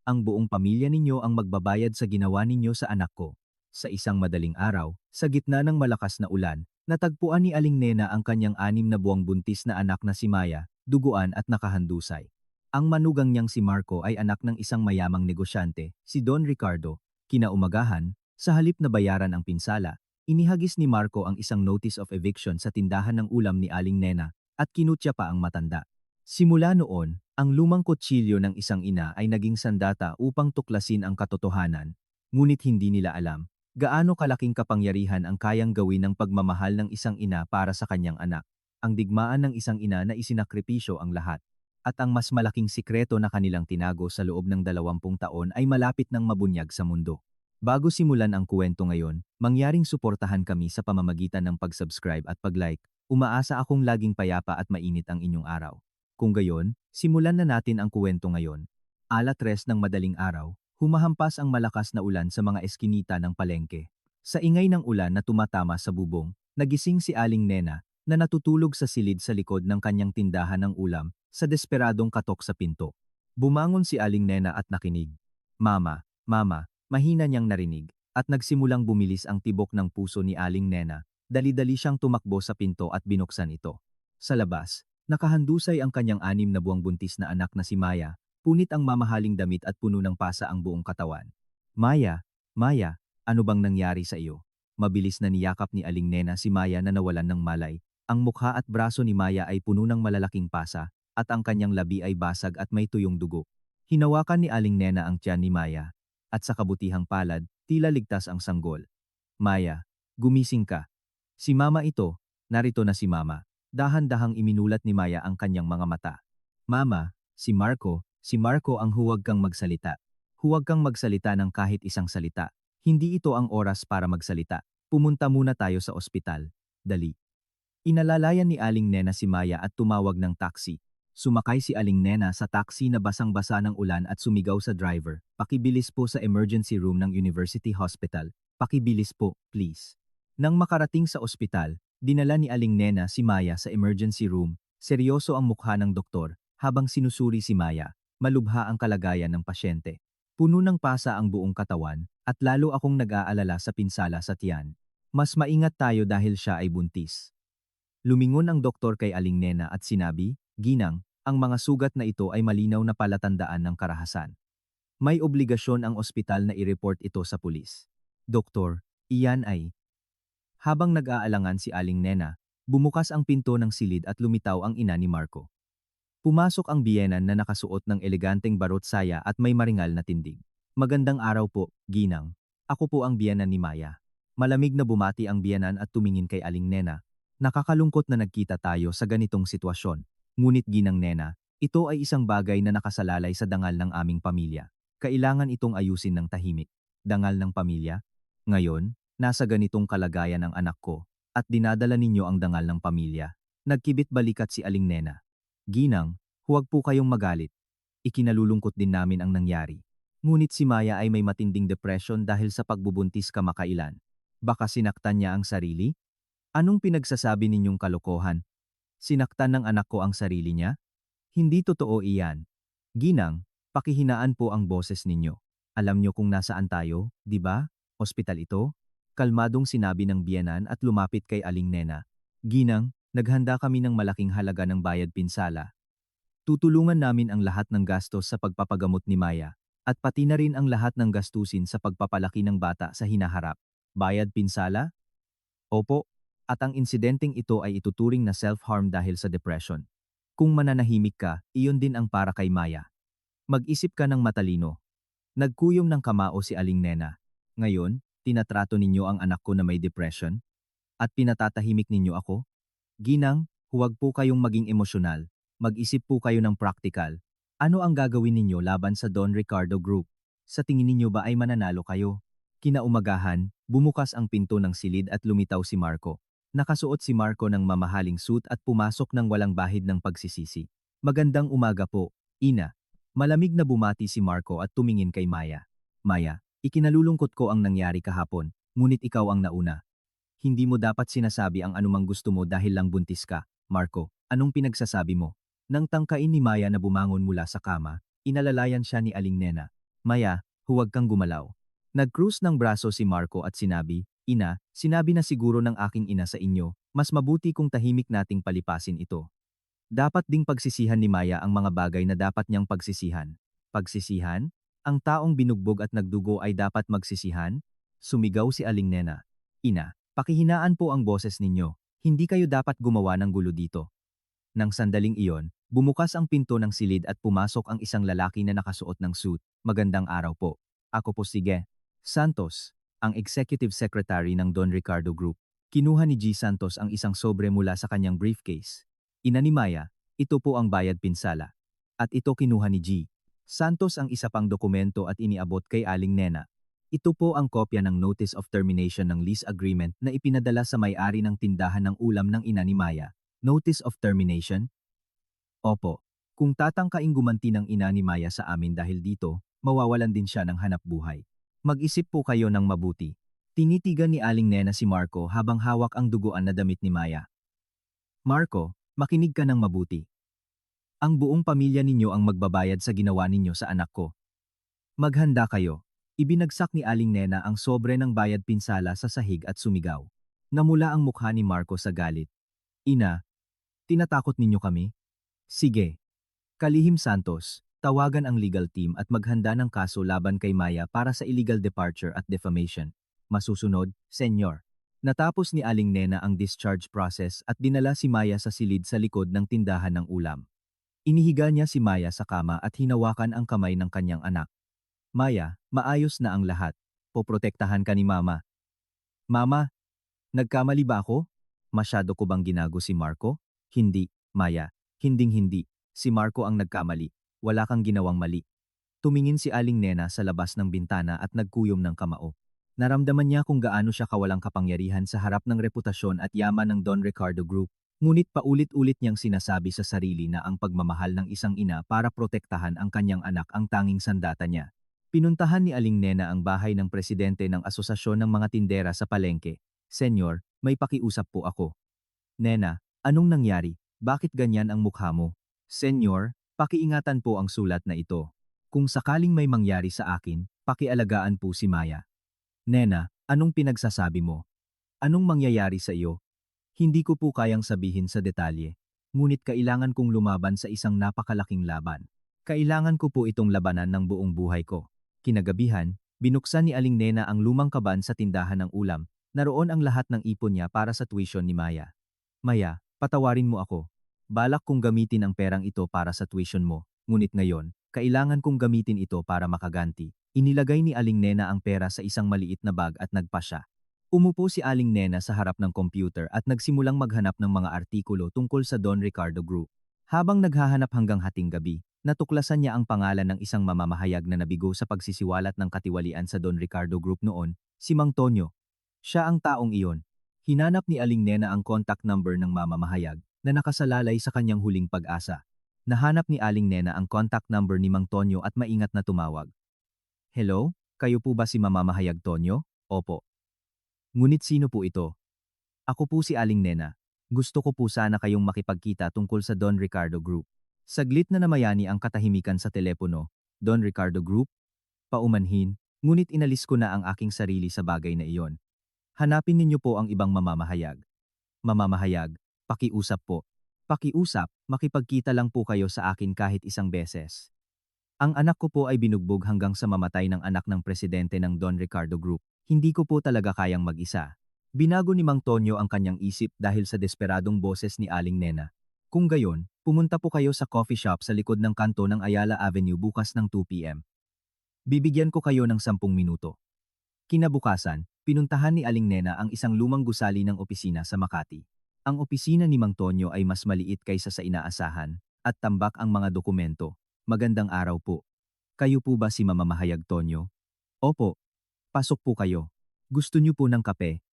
ang buong pamilya ninyo ang magbabayad sa ginawa ninyo sa anak ko. Sa isang madaling araw, sa gitna ng malakas na ulan, natagpuan ni Aling Nena ang kanyang 6 na buwang buntis na anak na si Maya, duguan at nakahandusay. Ang manugang niyang si Marco ay anak ng isang mayamang negosyante, si Don Ricardo. Kinaumagahan, sa halip na bayaran ang pinsala, inihagis ni Marco ang isang notice of eviction sa tindahan ng ulam ni Aling Nena at kinutya pa ang matanda. Simula noon, ang lumang kutsilyo ng isang ina ay naging sandata upang tuklasin ang katotohanan, ngunit hindi nila alam gaano kalaking kapangyarihan ang kayang gawin ng pagmamahal ng isang ina para sa kanyang anak. Ang digmaan ng isang ina na isinakripisyo ang lahat. At ang mas malaking sikreto na kanilang tinago sa loob ng 20 taon ay malapit ng mabunyag sa mundo. Bago simulan ang kwento ngayon, mangyaring suportahan kami sa pamamagitan ng pag-subscribe at pag-like. Umaasa akong laging payapa at mainit ang inyong araw. Kung gayon, simulan na natin ang kwento ngayon. 3:00 ng madaling araw, humahampas ang malakas na ulan sa mga eskinita ng palengke. Sa ingay ng ulan na tumatama sa bubong, nagising si Aling Nena na natutulog sa silid sa likod ng kanyang tindahan ng ulam sa desperadong katok sa pinto. Bumangon si Aling Nena at nakinig. Mama, mama, mahina niyang narinig at nagsimulang bumilis ang tibok ng puso ni Aling Nena. Dali-dali siyang tumakbo sa pinto at binuksan ito. Sa labas, nakahandusay ang kanyang 6 na buwang buntis na anak na si Maya. Punit ang mamahaling damit at puno ng pasa ang buong katawan. Maya, Maya, ano bang nangyari sa iyo? Mabilis na niyakap ni Aling Nena si Maya na nawalan ng malay. Ang mukha at braso ni Maya ay puno ng malalaking pasa, at ang kanyang labi ay basag at may tuyong dugo. Hinawakan ni Aling Nena ang tiyan ni Maya, at sa kabutihang palad, tila ligtas ang sanggol. Maya, gumising ka. Si Mama ito, narito na si Mama. Dahan-dahang iminulat ni Maya ang kanyang mga mata. Mama, si Marco ang huwag kang magsalita. Huwag kang magsalita ng kahit isang salita. Hindi ito ang oras para magsalita. Pumunta muna tayo sa ospital. Dali. Inalalayan ni Aling Nena si Maya at tumawag ng taxi. Sumakay si Aling Nena sa taxi na basang-basa ng ulan at sumigaw sa driver. Pakibilis po sa emergency room ng University Hospital. Pakibilis po, please. Nang makarating sa ospital, dinala ni Aling Nena si Maya sa emergency room. Seryoso ang mukha ng doktor habang sinusuri si Maya. Malubha ang kalagayan ng pasyente. Puno ng pasa ang buong katawan at lalo akong nag-aalala sa pinsala sa tiyan. Mas maingat tayo dahil siya ay buntis. Lumingon ang doktor kay Aling Nena at sinabi, Ginang, ang mga sugat na ito ay malinaw na palatandaan ng karahasan. May obligasyon ang ospital na i-report ito sa pulis. Doktor, iyan ay... Habang nag-aalangan si Aling Nena, bumukas ang pinto ng silid at lumitaw ang ina ni Marco. Pumasok ang biyenan na nakasuot ng eleganteng barot-saya at may maringal na tindig. Magandang araw po, Ginang. Ako po ang biyenan ni Maya. Malamig na bumati ang biyenan at tumingin kay Aling Nena. Nakakalungkot na nagkita tayo sa ganitong sitwasyon. Ngunit Ginang Nena, ito ay isang bagay na nakasalalay sa dangal ng aming pamilya. Kailangan itong ayusin ng tahimik. Dangal ng pamilya? Ngayon, nasa ganitong kalagayan ang anak ko, at dinadala ninyo ang dangal ng pamilya. Nagkibit balikat si Aling Nena. Ginang, huwag po kayong magalit. Ikinalulungkot din namin ang nangyari. Ngunit si Maya ay may matinding depression dahil sa pagbubuntis kamakailan. Baka sinaktan niya ang sarili? Anong pinagsasabi ninyong kalokohan? Sinaktan ng anak ko ang sarili niya? Hindi totoo iyan. Ginang, pakihinaan po ang boses ninyo. Alam niyo kung nasaan tayo, di ba? Ospital ito? Kalmadong sinabi ng biyenan at lumapit kay Aling Nena. Ginang, naghanda kami ng malaking halaga ng bayad pinsala. Tutulungan namin ang lahat ng gastos sa pagpapagamot ni Maya, at pati na rin ang lahat ng gastusin sa pagpapalaki ng bata sa hinaharap. Bayad pinsala? Opo, at ang insidenteng ito ay ituturing na self-harm dahil sa depression. Kung mananahimik ka, iyon din ang para kay Maya. Mag-isip ka ng matalino. Nagkuyom ng kamao si Aling Nena. Ngayon, tinatrato ninyo ang anak ko na may depression? At pinatatahimik ninyo ako? Ginang, huwag po kayong maging emosyonal. Mag-isip po kayo ng praktikal. Ano ang gagawin ninyo laban sa Don Ricardo Group? Sa tingin ninyo ba ay mananalo kayo? Kinaumagahan, bumukas ang pinto ng silid at lumitaw si Marco. Nakasuot si Marco ng mamahaling suit at pumasok ng walang bahid ng pagsisisi. Magandang umaga po, Ina. Malamig na bumati si Marco at tumingin kay Maya. Maya, ikinalulungkot ko ang nangyari kahapon, ngunit ikaw ang nauna. Hindi mo dapat sinasabi ang anumang gusto mo dahil lang buntis ka. Marco, anong pinagsasabi mo? Nang tangkain ni Maya na bumangon mula sa kama, inalalayan siya ni Aling Nena. Maya, huwag kang gumalaw. Nag-cruise ng braso si Marco at sinabi, Ina, sinabi na siguro ng aking ina sa inyo, mas mabuti kung tahimik nating palipasin ito. Dapat ding pagsisihan ni Maya ang mga bagay na dapat niyang pagsisihan. Pagsisihan? Ang taong binugbog at nagdugo ay dapat magsisihan? Sumigaw si Aling Nena. Ina, pakihinaan po ang boses ninyo. Hindi kayo dapat gumawa ng gulo dito. Nang sandaling iyon, bumukas ang pinto ng silid at pumasok ang isang lalaki na nakasuot ng suit. Magandang araw po. Ako po si Ge Santos, ang Executive Secretary ng Don Ricardo Group. Kinuha ni G. Santos ang isang sobre mula sa kanyang briefcase. Ina ni Maya, ito po ang bayad pinsala. At ito kinuha ni G. Santos ang isa pang dokumento at iniabot kay Aling Nena. Ito po ang kopya ng Notice of Termination ng Lease Agreement na ipinadala sa may-ari ng tindahan ng ulam ng ina ni Maya. Notice of Termination? Opo. Kung tatangkaing gumanti ng ina ni Maya sa amin dahil dito, mawawalan din siya ng hanap buhay. Mag-isip po kayo ng mabuti. Tinitigan ni Aling Nena si Marco habang hawak ang duguan na damit ni Maya. Marco, makinig ka ng mabuti. Ang buong pamilya ninyo ang magbabayad sa ginawa ninyo sa anak ko. Maghanda kayo. Ibinagsak ni Aling Nena ang sobre ng bayad pinsala sa sahig at sumigaw. Namula ang mukha ni Marco sa galit. Ina, tinatakot ninyo kami? Sige. Kalihim Santos, tawagan ang legal team at maghanda ng kaso laban kay Maya para sa illegal departure at defamation. Masusunod, Senyor. Natapos ni Aling Nena ang discharge process at dinala si Maya sa silid sa likod ng tindahan ng ulam. Inihiga niya si Maya sa kama at hinawakan ang kamay ng kanyang anak. Maya, maayos na ang lahat. Poprotektahan ka ni Mama. Mama, nagkamali ba ako? Masyado ko bang ginago si Marco? Hindi, Maya. Hinding-hindi. Si Marco ang nagkamali. Wala kang ginawang mali. Tumingin si Aling Nena sa labas ng bintana at nagkuyom ng kamao. Naramdaman niya kung gaano siya kawalang kapangyarihan sa harap ng reputasyon at yaman ng Don Ricardo Group. Ngunit paulit-ulit niyang sinasabi sa sarili na ang pagmamahal ng isang ina para protektahan ang kanyang anak ang tanging sandata niya. Pinuntahan ni Aling Nena ang bahay ng presidente ng Asosasyon ng Mga Tindera sa Palengke. Senyor, may pakiusap po ako. Nena, anong nangyari? Bakit ganyan ang mukha mo? Senyor, pakiingatan po ang sulat na ito. Kung sakaling may mangyari sa akin, pakialagaan po si Maya. Nena, anong pinagsasabi mo? Anong mangyayari sa iyo? Hindi ko po kayang sabihin sa detalye. Ngunit kailangan kong lumaban sa isang napakalaking laban. Kailangan ko po itong labanan ng buong buhay ko. Kinagabihan, binuksan ni Aling Nena ang lumang kaban sa tindahan ng ulam. Naroon ang lahat ng ipon niya para sa tuition ni Maya. Maya, patawarin mo ako. Balak kong gamitin ang perang ito para sa tuition mo, ngunit ngayon, kailangan kong gamitin ito para makaganti. Inilagay ni Aling Nena ang pera sa isang maliit na bag at nagpasya. Umupo si Aling Nena sa harap ng computer at nagsimulang maghanap ng mga artikulo tungkol sa Don Ricardo Group. Habang naghahanap hanggang hating gabi, natuklasan niya ang pangalan ng isang mamamahayag na nabigo sa pagsisiwalat ng katiwalian sa Don Ricardo Group noon, si Mang Tonyo. Siya ang taong iyon. Hinanap ni Aling Nena ang contact number ng mamamahayag na nakasalalay sa kanyang huling pag-asa. Nahanap ni Aling Nena ang contact number ni Mang Tonyo at maingat na tumawag. Hello, kayo po ba si mamamahayag Tonyo? Opo. Ngunit sino po ito? Ako po si Aling Nena. Gusto ko po sana kayong makipagkita tungkol sa Don Ricardo Group. Saglit na namayani ang katahimikan sa telepono. Don Ricardo Group? Paumanhin, ngunit inalis ko na ang aking sarili sa bagay na iyon. Hanapin ninyo po ang ibang mamamahayag. Mamamahayag, pakiusap po. Pakiusap, makipagkita lang po kayo sa akin kahit isang beses. Ang anak ko po ay binugbog hanggang sa mamatay ng anak ng presidente ng Don Ricardo Group. Hindi ko po talaga kayang mag-isa. Binago ni Mang Tonyo ang kanyang isip dahil sa desperadong boses ni Aling Nena. Kung gayon, pumunta po kayo sa coffee shop sa likod ng kanto ng Ayala Avenue bukas ng 2 p.m. Bibigyan ko kayo ng 10 minuto. Kinabukasan, pinuntahan ni Aling Nena ang isang lumang gusali ng opisina sa Makati. Ang opisina ni Mang Tonyo ay mas maliit kaysa sa inaasahan, at tambak ang mga dokumento. Magandang araw po. Kayo po ba si Mamamahayag Tonyo? Opo. Pasok po kayo. Gusto niyo po ng kape?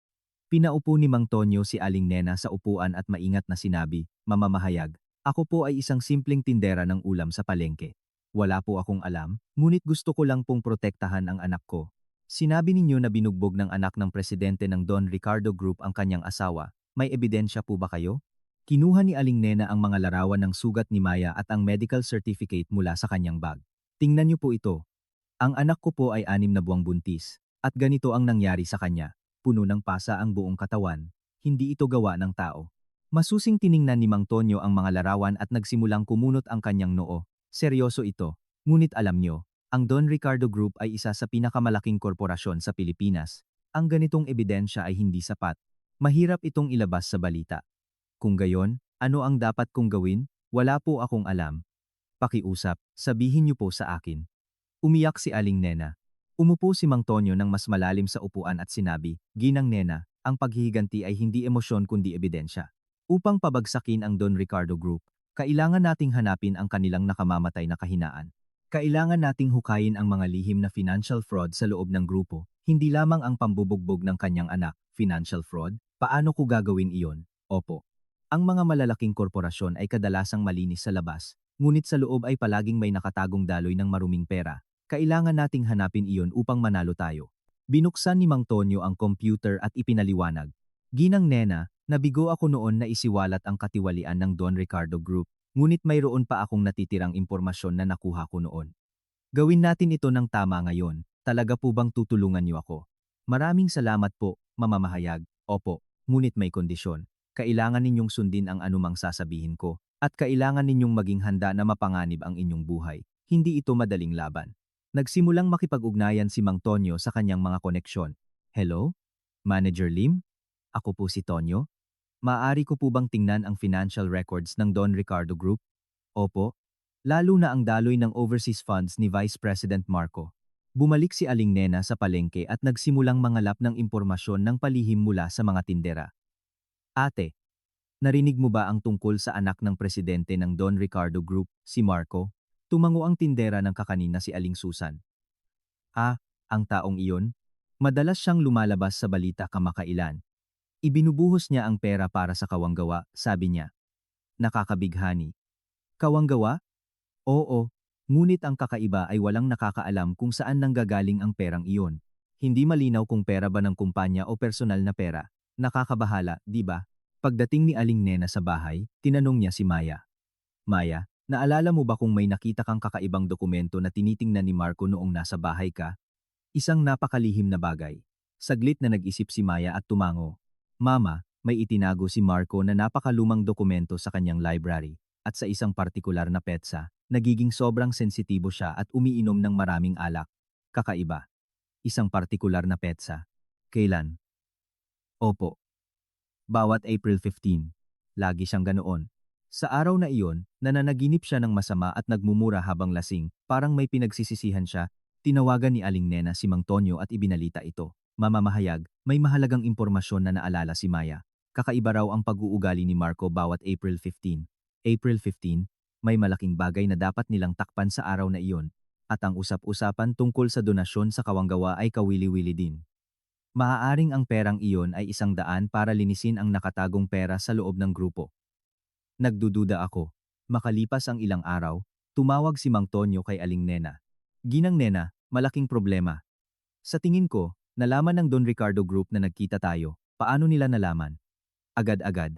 Pinaupo ni Mang Tonyo si Aling Nena sa upuan at maingat na sinabi, Mamamahayag, ako po ay isang simpleng tindera ng ulam sa palengke. Wala po akong alam, ngunit gusto ko lang pong protektahan ang anak ko. Sinabi ninyo na binugbog ng anak ng presidente ng Don Ricardo Group ang kanyang asawa. May ebidensya po ba kayo? Kinuha ni Aling Nena ang mga larawan ng sugat ni Maya at ang medical certificate mula sa kanyang bag. Tingnan niyo po ito. Ang anak ko po ay 6 na buwang buntis, at ganito ang nangyari sa kanya. Puno ng pasa ang buong katawan, hindi ito gawa ng tao. Masusing tiningnan ni Mang Tonyo ang mga larawan at nagsimulang kumunot ang kanyang noo. Seryoso ito, ngunit alam nyo, ang Don Ricardo Group ay isa sa pinakamalaking korporasyon sa Pilipinas. Ang ganitong ebidensya ay hindi sapat. Mahirap itong ilabas sa balita. Kung gayon, ano ang dapat kong gawin? Wala po akong alam. Pakiusap, sabihin niyo po sa akin. Umiyak si Aling Nena. Umupo si Mang Tonyo ng mas malalim sa upuan at sinabi, Ginang Nena, ang paghihiganti ay hindi emosyon kundi ebidensya. Upang pabagsakin ang Don Ricardo Group, kailangan nating hanapin ang kanilang nakamamatay na kahinaan. Kailangan nating hukayin ang mga lihim na financial fraud sa loob ng grupo, hindi lamang ang pambubugbog ng kanyang anak, financial fraud. Paano ko gagawin iyon? Opo. Ang mga malalaking korporasyon ay kadalasang malinis sa labas, ngunit sa loob ay palaging may nakatagong daloy ng maruming pera. Kailangan nating hanapin iyon upang manalo tayo. Binuksan ni Mang Tonyo ang computer at ipinaliwanag. Ginang Nena, nabigo ako noon na isiwalat ang katiwalian ng Don Ricardo Group, ngunit mayroon pa akong natitirang impormasyon na nakuha ko noon. Gawin natin ito ng tama ngayon. Talaga po bang tutulungan niyo ako? Maraming salamat po, mamamahayag. Opo, ngunit may kondisyon. Kailangan ninyong sundin ang anumang sasabihin ko, at kailangan ninyong maging handa na mapanganib ang inyong buhay. Hindi ito madaling laban. Nagsimulang makipag-ugnayan si Mang Tonyo sa kanyang mga koneksyon. Hello? Manager Lim? Ako po si Tonyo. Maaari ko po bang tingnan ang financial records ng Don Ricardo Group? Opo. Lalo na ang daloy ng overseas funds ni Vice President Marco. Bumalik si Aling Nena sa palengke at nagsimulang mangalap ng impormasyon ng palihim mula sa mga tindera. Ate, narinig mo ba ang tungkol sa anak ng presidente ng Don Ricardo Group, si Marco? Tumango ang tindera ng kakanin na si Aling Susan. Ah, ang taong iyon? Madalas siyang lumalabas sa balita kamakailan. Ibinubuhos niya ang pera para sa kawanggawa, sabi niya. Nakakabighani. Kawanggawa? Oo, ngunit ang kakaiba ay walang nakakaalam kung saan nanggagaling ang perang iyon. Hindi malinaw kung pera ba ng kumpanya o personal na pera. Nakakabahala, di ba? Pagdating ni Aling Nena sa bahay, tinanong niya si Maya. Maya, naalala mo ba kung may nakita kang kakaibang dokumento na tinitingnan ni Marco noong nasa bahay ka? Isang napakalihim na bagay. Saglit na nag-isip si Maya at tumango. Mama, may itinago si Marco na napakalumang dokumento sa kanyang library, at sa isang partikular na petsa, nagiging sobrang sensitibo siya at umiinom ng maraming alak. Kakaiba. Isang partikular na petsa. Kailan? Opo. Bawat April 15. Lagi siyang ganoon. Sa araw na iyon, nananaginip siya ng masama at nagmumura habang lasing, parang may pinagsisisihan siya. Tinawagan ni Aling Nena si Mang Tonyo at ibinalita ito. Mamamahayag, may mahalagang impormasyon na naalala si Maya. Kakaiba raw ang pag-uugali ni Marco bawat April 15. April 15, may malaking bagay na dapat nilang takpan sa araw na iyon, at ang usap-usapan tungkol sa donasyon sa kawanggawa ay kawili-wili din. Maaaring ang perang iyon ay isang daan para linisin ang nakatagong pera sa loob ng grupo. Nagdududa ako. Makalipas ang ilang araw, tumawag si Mang Tonyo kay Aling Nena. Ginang Nena, malaking problema. Sa tingin ko, nalaman ng Don Ricardo Group na nagkita tayo. Paano nila nalaman? Agad-agad.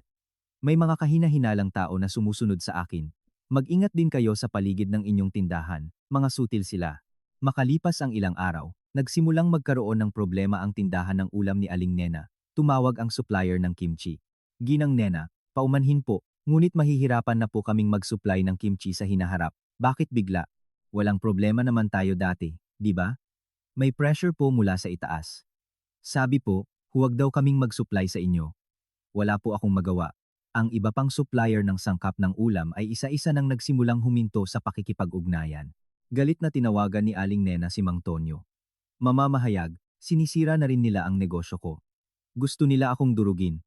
May mga kahina-hinalang tao na sumusunod sa akin. Mag-ingat din kayo sa paligid ng inyong tindahan, mga sutil sila. Makalipas ang ilang araw, nagsimulang magkaroon ng problema ang tindahan ng ulam ni Aling Nena. Tumawag ang supplier ng kimchi. Ginang Nena, paumanhin po, ngunit mahihirapan na po kaming mag-supply ng kimchi sa hinaharap. Bakit bigla? Walang problema naman tayo dati, di ba? May pressure po mula sa itaas. Sabi po, huwag daw kaming mag-supply sa inyo. Wala po akong magawa. Ang iba pang supplier ng sangkap ng ulam ay isa-isa nang nagsimulang huminto sa pakikipag-ugnayan. Galit na tinawagan ni Aling Nena si Mang Tonyo. Mamamahayag, sinisira na rin nila ang negosyo ko. Gusto nila akong durugin.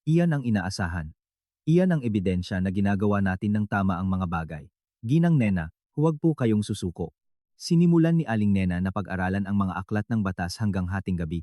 Iyan ang inaasahan. Iyan ang ebidensya na ginagawa natin ng tama ang mga bagay. Ginang Nena, huwag po kayong susuko. Sinimulan ni Aling Nena na pag-aralan ang mga aklat ng batas hanggang hating gabi.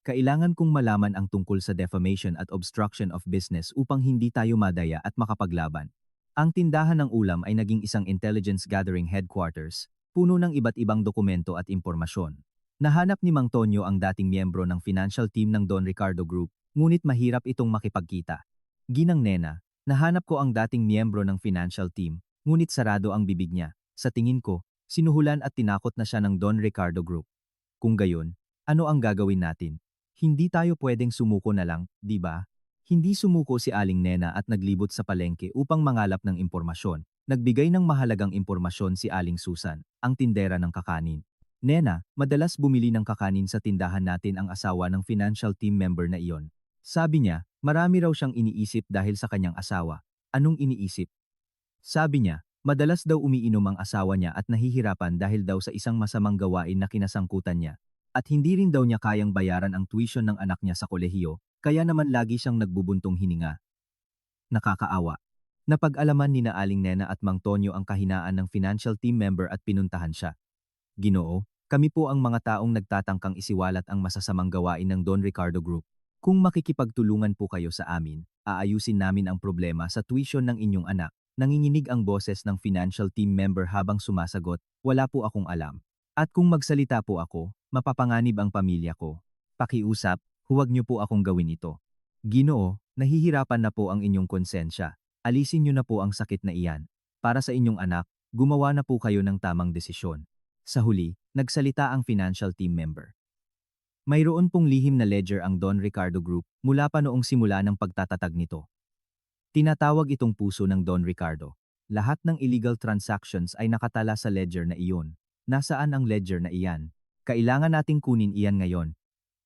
Kailangan kong malaman ang tungkol sa defamation at obstruction of business upang hindi tayo madaya at makapaglaban. Ang tindahan ng ulam ay naging isang intelligence gathering headquarters, puno ng iba't ibang dokumento at impormasyon. Nahanap ni Mang Tonyo ang dating miyembro ng financial team ng Don Ricardo Group, ngunit mahirap itong makipagkita. Ginang Nena, nahanap ko ang dating miyembro ng financial team, ngunit sarado ang bibig niya. Sa tingin ko, Sinuhulan at tinakot na siya ng Don Ricardo Group. Kung gayon, ano ang gagawin natin? Hindi tayo pwedeng sumuko na lang, di ba? Hindi sumuko si Aling Nena at naglibot sa palengke upang mangalap ng impormasyon. Nagbigay ng mahalagang impormasyon si Aling Susan, ang tindera ng kakanin. Nena, madalas bumili ng kakanin sa tindahan natin ang asawa ng financial team member na iyon. Sabi niya, marami raw siyang iniisip dahil sa kanyang asawa. Anong iniisip? Sabi niya, madalas daw umiinom ang asawa niya at nahihirapan dahil daw sa isang masamang gawain na kinasangkutan niya. At hindi rin daw niya kayang bayaran ang tuition ng anak niya sa kolehiyo, kaya naman lagi siyang nagbubuntong hininga. Nakakaawa. Napag-alaman ni na Aling Nena at Mang Tonyo ang kahinaan ng financial team member at pinuntahan siya. Ginoo, kami po ang mga taong nagtatangkang isiwalat ang masasamang gawain ng Don Ricardo Group. Kung makikipagtulungan po kayo sa amin, aayusin namin ang problema sa tuition ng inyong anak. Nanginginig ang boses ng financial team member habang sumasagot, wala po akong alam. At kung magsalita po ako, mapapanganib ang pamilya ko. Pakiusap, huwag niyo po akong gawin ito. Ginoo, nahihirapan na po ang inyong konsensya. Alisin niyo na po ang sakit na iyan. Para sa inyong anak, gumawa na po kayo ng tamang desisyon. Sa huli, nagsalita ang financial team member. Mayroon pong lihim na ledger ang Don Ricardo Group mula pa noong simula ng pagtatatag nito. Tinatawag itong puso ng Don Ricardo. Lahat ng illegal transactions ay nakatala sa ledger na iyon. Nasaan ang ledger na iyan? Kailangan nating kunin iyan ngayon.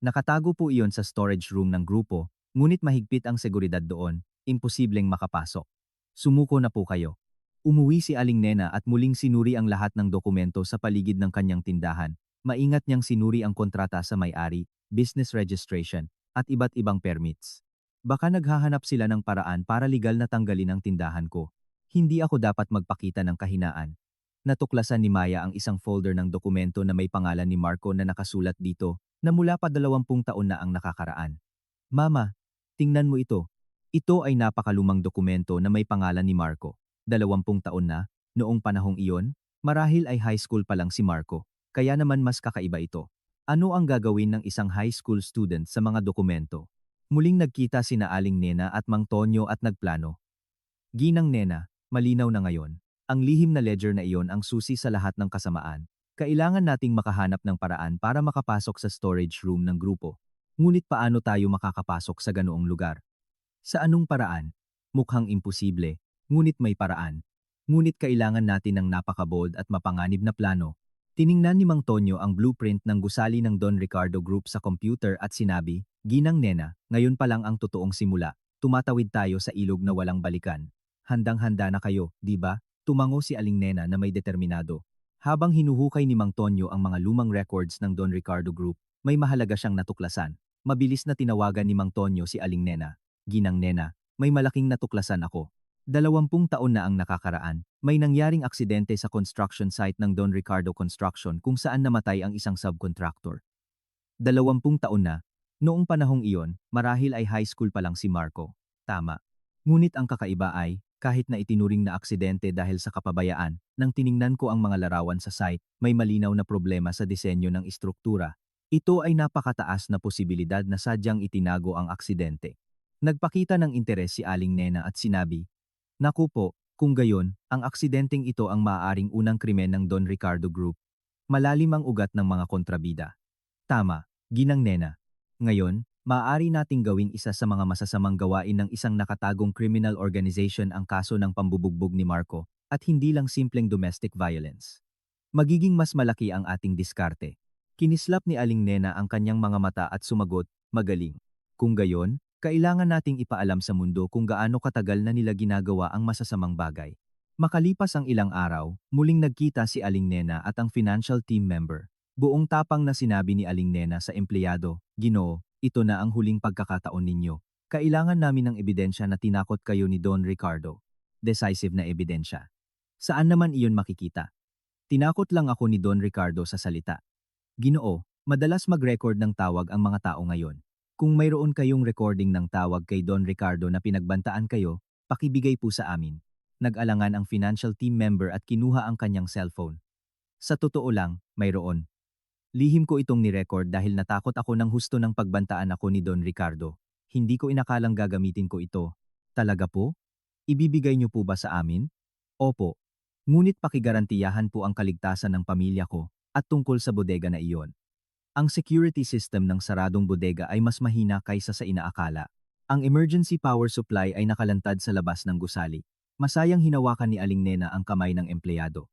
Nakatago po iyon sa storage room ng grupo, ngunit mahigpit ang seguridad doon, imposibleng makapasok. Sumuko na po kayo. Umuwi si Aling Nena at muling sinuri ang lahat ng dokumento sa paligid ng kanyang tindahan. Maingat niyang sinuri ang kontrata sa may-ari, business registration, at iba't ibang permits. Baka naghahanap sila ng paraan para legal na tanggalin ang tindahan ko. Hindi ako dapat magpakita ng kahinaan. Natuklasan ni Maya ang isang folder ng dokumento na may pangalan ni Marco na nakasulat dito na mula pa 20 taon na ang nakakaraan. Mama, tingnan mo ito. Ito ay napakalumang dokumento na may pangalan ni Marco. 20 taon na, noong panahong iyon, marahil ay high school pa lang si Marco, kaya naman mas kakaiba ito. Ano ang gagawin ng isang high school student sa mga dokumento? Muling nagkita sina Aling Nena at Mang Tonyo at nagplano. Ginang Nena, malinaw na ngayon. Ang lihim na ledger na iyon ang susi sa lahat ng kasamaan. Kailangan nating makahanap ng paraan para makapasok sa storage room ng grupo. Ngunit paano tayo makakapasok sa ganoong lugar? Sa anong paraan? Mukhang imposible, ngunit may paraan. Ngunit kailangan natin ng napakabold at mapanganib na plano. Tiningnan ni Mang Tonyo ang blueprint ng gusali ng Don Ricardo Group sa computer at sinabi, Ginang Nena, ngayon pa lang ang totoong simula. Tumatawid tayo sa ilog na walang balikan. Handang-handa na kayo, di ba? Tumango si Aling Nena na may determinado. Habang hinuhukay ni Mang Tonyo ang mga lumang records ng Don Ricardo Group, may mahalaga siyang natuklasan. Mabilis na tinawagan ni Mang Tonyo si Aling Nena. Ginang Nena, may malaking natuklasan ako. 20 taon na ang nakakaraan, may nangyaring aksidente sa construction site ng Don Ricardo Construction kung saan namatay ang isang subcontractor. 20 taon na, noong panahong iyon, marahil ay high school pa lang si Marco. Tama. Ngunit ang kakaiba ay, kahit na itinuring na aksidente dahil sa kapabayaan, nang tiningnan ko ang mga larawan sa site, may malinaw na problema sa disenyo ng istruktura. Ito ay napakataas na posibilidad na sadyang itinago ang aksidente. Nagpakita ng interes si Aling Nena at sinabi, Naku po, kung gayon, ang aksidenteng ito ang maaaring unang krimen ng Don Ricardo Group. Malalim ang ugat ng mga kontrabida. Tama, Ginang Nena. Ngayon, maaari nating gawing isa sa mga masasamang gawain ng isang nakatagong criminal organization ang kaso ng pambubugbog ni Marco, at hindi lang simpleng domestic violence. Magiging mas malaki ang ating diskarte. Kinislap ni Aling Nena ang kanyang mga mata at sumagot, magaling. Kung gayon, kailangan nating ipaalam sa mundo kung gaano katagal na nila ginagawa ang masasamang bagay. Makalipas ang ilang araw, muling nagkita si Aling Nena at ang financial team member. Buong tapang na sinabi ni Aling Nena sa empleyado, Ginoo, ito na ang huling pagkakataon ninyo. Kailangan namin ng ebidensya na tinakot kayo ni Don Ricardo. Decisive na ebidensya. Saan naman iyon makikita? Tinakot lang ako ni Don Ricardo sa salita. Ginoo, madalas mag-record ng tawag ang mga tao ngayon. Kung mayroon kayong recording ng tawag kay Don Ricardo na pinagbantaan kayo, pakibigay po sa amin. Nag-alangan ang financial team member at kinuha ang kanyang cellphone. Sa totoo lang, mayroon. Lihim ko itong ni-record dahil natakot ako ng husto ng pagbantaan ako ni Don Ricardo. Hindi ko inakalang gagamitin ko ito. Talaga po? Ibibigay niyo po ba sa amin? Opo. Ngunit pakigarantiyahan po ang kaligtasan ng pamilya ko at tungkol sa bodega na iyon. Ang security system ng saradong bodega ay mas mahina kaysa sa inaakala. Ang emergency power supply ay nakalantad sa labas ng gusali. Masayang hinawakan ni Aling Nena ang kamay ng empleyado.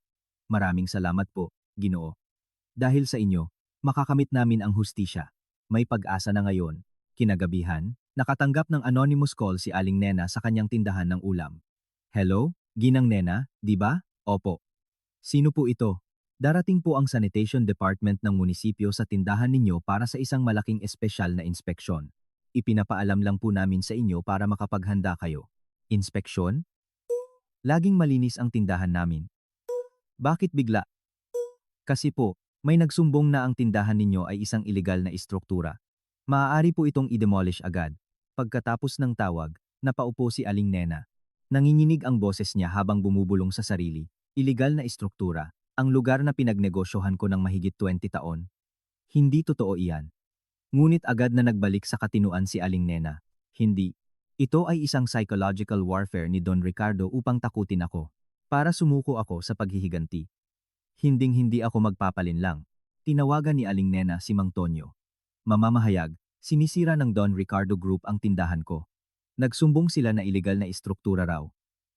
Maraming salamat po, Ginoo. Dahil sa inyo, makakamit namin ang hustisya. May pag-asa na ngayon. Kinagabihan, nakatanggap ng anonymous call si Aling Nena sa kanyang tindahan ng ulam. Hello, Ginang Nena, di ba? Opo. Sino po ito? Darating po ang sanitation department ng munisipyo sa tindahan ninyo para sa isang malaking espesyal na inspeksyon. Ipinapaalam lang po namin sa inyo para makapaghanda kayo. Inspeksyon? Laging malinis ang tindahan namin. Bakit bigla? Kasi po, may nagsumbong na ang tindahan ninyo ay isang ilegal na istruktura. Maaari po itong i-demolish agad. Pagkatapos ng tawag, napaupo si Aling Nena. Nanginginig ang boses niya habang bumubulong sa sarili. Ilegal na istruktura, ang lugar na pinagnegosyohan ko ng mahigit 20 taon. Hindi totoo iyan. Ngunit agad na nagbalik sa katinuan si Aling Nena. Hindi. Ito ay isang psychological warfare ni Don Ricardo upang takutin ako. Para sumuko ako sa paghihiganti. Hinding-hindi ako magpapalinlang. Tinawagan ni Aling Nena si Mang Tonyo. Mamamahayag, sinisira ng Don Ricardo Group ang tindahan ko. Nagsumbong sila na ilegal na istruktura raw.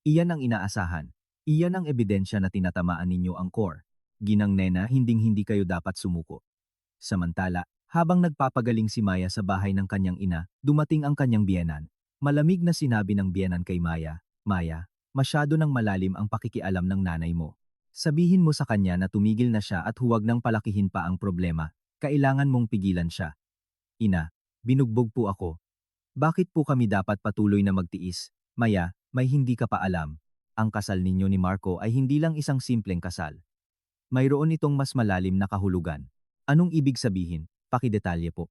Iyan ang inaasahan. Iyan ang ebidensya na tinatamaan ninyo ang core. Ginang Nena, hinding-hindi kayo dapat sumuko. Samantala, habang nagpapagaling si Maya sa bahay ng kanyang ina, dumating ang kanyang biyenan. Malamig na sinabi ng biyenan kay Maya, Maya, masyado nang malalim ang pakikialam ng nanay mo. Sabihin mo sa kanya na tumigil na siya at huwag nang palakihin pa ang problema. Kailangan mong pigilan siya. Ina, binugbog po ako. Bakit po kami dapat patuloy na magtiis? Maya, may hindi ka pa alam. Ang kasal ninyo ni Marco ay hindi lang isang simpleng kasal. Mayroon itong mas malalim na kahulugan. Anong ibig sabihin? Pakidetalye po.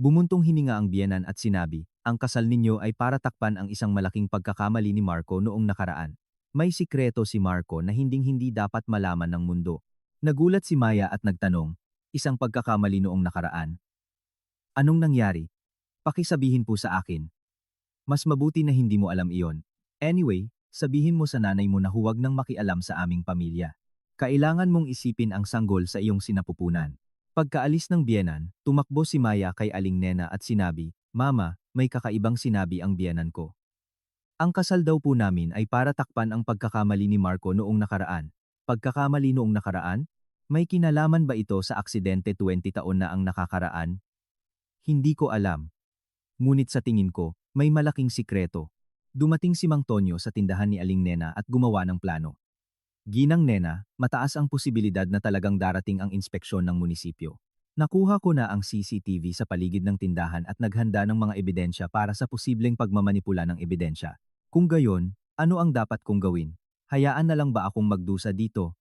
Bumuntong hininga ang biyenan at sinabi, ang kasal ninyo ay para takpan ang isang malaking pagkakamali ni Marco noong nakaraan. May sikreto si Marco na hinding-hindi dapat malaman ng mundo. Nagulat si Maya at nagtanong, isang pagkakamali noong nakaraan. Anong nangyari? Pakisabihin po sa akin. Mas mabuti na hindi mo alam iyon. Anyway, sabihin mo sa nanay mo na huwag nang makialam sa aming pamilya. Kailangan mong isipin ang sanggol sa iyong sinapupunan. Pagkaalis ng biyenan, tumakbo si Maya kay Aling Nena at sinabi, Mama, may kakaibang sinabi ang biyenan ko. Ang kasal daw po namin ay para takpan ang pagkakamali ni Marco noong nakaraan. Pagkakamali noong nakaraan? May kinalaman ba ito sa aksidente 20 taon na ang nakakaraan? Hindi ko alam. Ngunit sa tingin ko, may malaking sikreto. Dumating si Mang Tonyo sa tindahan ni Aling Nena at gumawa ng plano. Ginang Nena, mataas ang posibilidad na talagang darating ang inspeksyon ng munisipyo. Nakuha ko na ang CCTV sa paligid ng tindahan at naghanda ng mga ebidensya para sa posibleng pagmamanipula ng ebidensya. Kung gayon, ano ang dapat kong gawin? Hayaan na lang ba akong magdusa dito?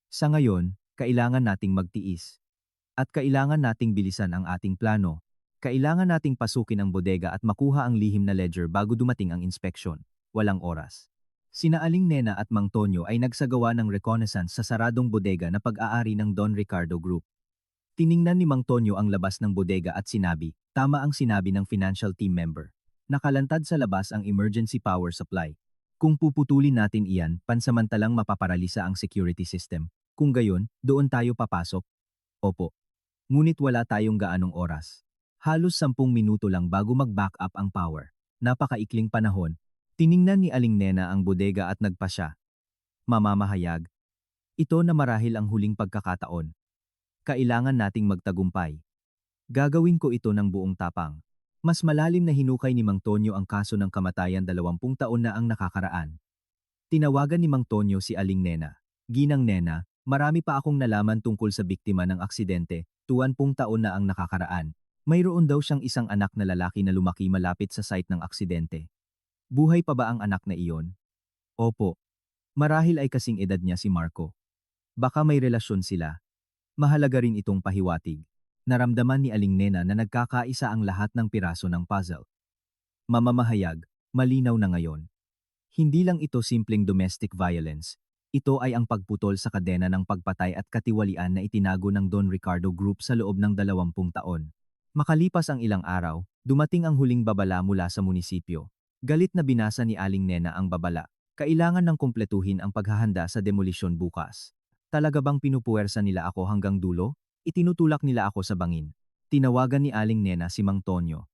Sa ngayon, kailangan nating magtiis. At kailangan nating bilisan ang ating plano. Kailangan nating pasukin ang bodega at makuha ang lihim na ledger bago dumating ang inspeksyon. Walang oras. Sina Aling Nena at Mang Tonyo ay nagsagawa ng reconnaissance sa saradong bodega na pag-aari ng Don Ricardo Group. Tiningnan ni Mang Tonyo ang labas ng bodega at sinabi, tama ang sinabi ng financial team member. Nakalantad sa labas ang emergency power supply. Kung puputulin natin iyan, pansamantalang mapaparalisa ang security system. Kung gayon, doon tayo papasok. Opo. Ngunit wala tayong gaanong oras. Halos 10 minuto lang bago mag-back up ang power. Napakaikling panahon. Tiningnan ni Aling Nena ang bodega at nagpasya. Mamamahayag. Ito na marahil ang huling pagkakataon. Kailangan nating magtagumpay. Gagawin ko ito ng buong tapang. Mas malalim na hinukay ni Mang Tonyo ang kaso ng kamatayan 20 taon na ang nakakaraan. Tinawagan ni Mang Tonyo si Aling Nena. Ginang Nena, marami pa akong nalaman tungkol sa biktima ng aksidente, 20 taon na ang nakakaraan. Mayroon daw siyang isang anak na lalaki na lumaki malapit sa site ng aksidente. Buhay pa ba ang anak na iyon? Opo. Marahil ay kasing edad niya si Marco. Baka may relasyon sila. Mahalaga rin itong pahiwatig. Naramdaman ni Aling Nena na nagkakaisa ang lahat ng piraso ng puzzle. Mamamahayag, malinaw na ngayon. Hindi lang ito simpleng domestic violence. Ito ay ang pagputol sa kadena ng pagpatay at katiwalian na itinago ng Don Ricardo Group sa loob ng 20 taon. Makalipas ang ilang araw, dumating ang huling babala mula sa munisipyo. Galit na binasa ni Aling Nena ang babala. Kailangan ng kumpletuhin ang paghahanda sa demolisyon bukas. Talaga bang pinupuwersa nila ako hanggang dulo? Itinutulak nila ako sa bangin. Tinawagan ni Aling Nena si Mang Tonyo.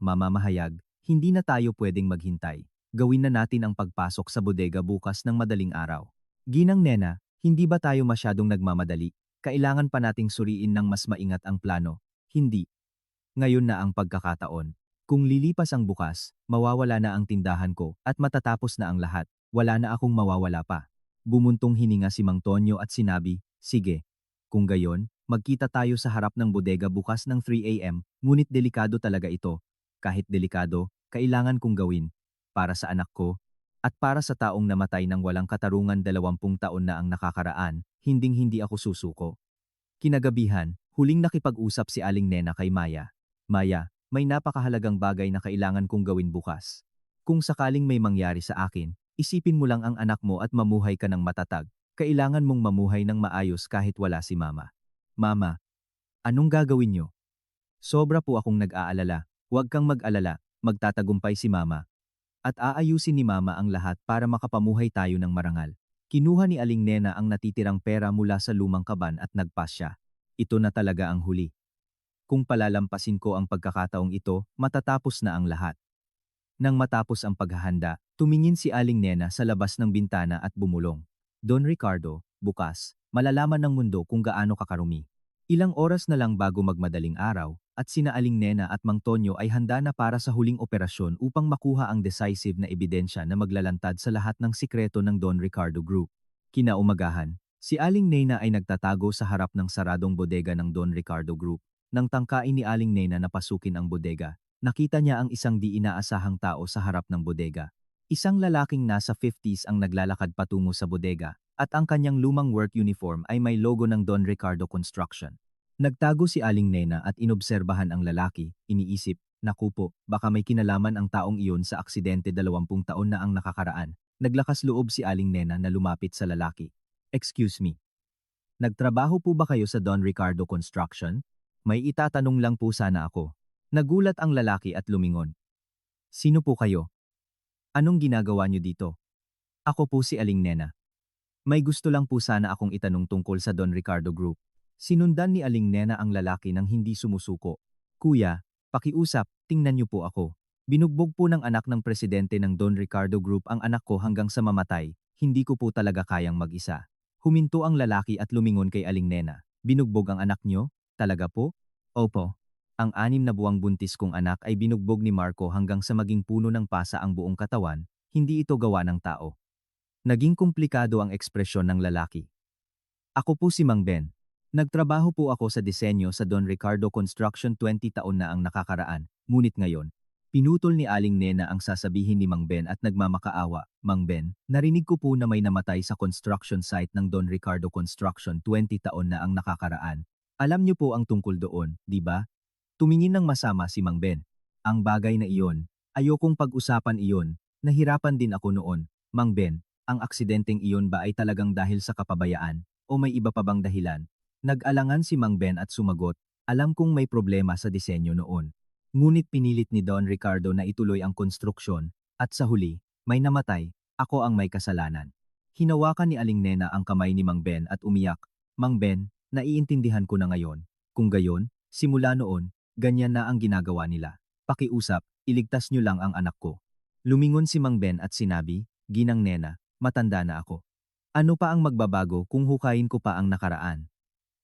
Mamamahayag, hindi na tayo pwedeng maghintay. Gawin na natin ang pagpasok sa bodega bukas ng madaling araw. Ginang Nena, hindi ba tayo masyadong nagmamadali? Kailangan pa nating suriin ng mas maingat ang plano. Hindi. Ngayon na ang pagkakataon. Kung lilipas ang bukas, mawawala na ang tindahan ko at matatapos na ang lahat. Wala na akong mawawala pa. Bumuntong hininga si Mang Tonyo at sinabi, sige. Kung gayon, magkita tayo sa harap ng bodega bukas ng 3 AM, ngunit delikado talaga ito. Kahit delikado, kailangan kong gawin. Para sa anak ko, at para sa taong namatay ng walang katarungan 20 taon na ang nakakaraan, hinding-hindi ako susuko. Kinagabihan, huling nakipag-usap si Aling Nena kay Maya. Maya, may napakahalagang bagay na kailangan kong gawin bukas. Kung sakaling may mangyari sa akin, isipin mo lang ang anak mo at mamuhay ka ng matatag. Kailangan mong mamuhay ng maayos kahit wala si Mama. Mama, anong gagawin niyo? Sobra po akong nag-aalala. Huwag kang mag-alala, magtatagumpay si Mama. At aayusin ni Mama ang lahat para makapamuhay tayo ng marangal. Kinuha ni Aling Nena ang natitirang pera mula sa lumang kaban at nagpas siya. Ito na talaga ang huli. Kung palalampasin ko ang pagkakataong ito, matatapos na ang lahat. Nang matapos ang paghahanda, tumingin si Aling Nena sa labas ng bintana at bumulong. Don Ricardo, bukas, malalaman ng mundo kung gaano kakarumi. Ilang oras na lang bago magmadaling araw, at sina Aling Nena at Mang Tonyo ay handa na para sa huling operasyon upang makuha ang decisive na ebidensya na maglalantad sa lahat ng sikreto ng Don Ricardo Group. Kinaumagahan, si Aling Nena ay nagtatago sa harap ng saradong bodega ng Don Ricardo Group. Nang tangkain ni Aling Nena na pasukin ang bodega, nakita niya ang isang di inaasahang tao sa harap ng bodega. Isang lalaking nasa 50s ang naglalakad patungo sa bodega, at ang kanyang lumang work uniform ay may logo ng Don Ricardo Construction. Nagtago si Aling Nena at inobserbahan ang lalaki, iniisip, naku po, baka may kinalaman ang taong iyon sa aksidente 20 taon na ang nakakaraan. Naglakas loob si Aling Nena na lumapit sa lalaki. Excuse me. Nagtrabaho po ba kayo sa Don Ricardo Construction? May itatanong lang po sana ako. Nagulat ang lalaki at lumingon. Sino po kayo? Anong ginagawa niyo dito? Ako po si Aling Nena. May gusto lang po sana akong itanong tungkol sa Don Ricardo Group. Sinundan ni Aling Nena ang lalaki nang hindi sumusuko. Kuya, pakiusap, tingnan niyo po ako. Binugbog po ng anak ng presidente ng Don Ricardo Group ang anak ko hanggang sa mamatay, hindi ko po talaga kayang mag-isa. Huminto ang lalaki at lumingon kay Aling Nena. Binugbog ang anak niyo? Talaga po? Opo. Ang 6 na buwang buntis kong anak ay binugbog ni Marco hanggang sa maging puno ng pasa ang buong katawan, hindi ito gawa ng tao. Naging komplikado ang ekspresyon ng lalaki. Ako po si Mang Ben. Nagtrabaho po ako sa disenyo sa Don Ricardo Construction 20 taon na ang nakakaraan, ngunit ngayon, pinutol ni Aling Nena ang sasabihin ni Mang Ben at nagmamakaawa. Mang Ben, narinig ko po na may namatay sa construction site ng Don Ricardo Construction 20 taon na ang nakakaraan. Alam niyo po ang tungkol doon, di ba? Tumingin ng masama si Mang Ben. Ang bagay na iyon, ayokong pag-usapan iyon, nahirapan din ako noon. Mang Ben, ang aksidenteng iyon ba ay talagang dahil sa kapabayaan, o may iba pa bang dahilan? Nag-alangan si Mang Ben at sumagot, alam kong may problema sa disenyo noon. Ngunit pinilit ni Don Ricardo na ituloy ang konstruksyon, at sa huli, may namatay, ako ang may kasalanan. Hinawakan ni Aling Nena ang kamay ni Mang Ben at umiyak. Mang Ben, naiintindihan ko na ngayon. Kung gayon, simula noon, ganyan na ang ginagawa nila. Pakiusap, iligtas niyo lang ang anak ko. Lumingon si Mang Ben at sinabi, Ginang Nena, matanda na ako. Ano pa ang magbabago kung hukayin ko pa ang nakaraan?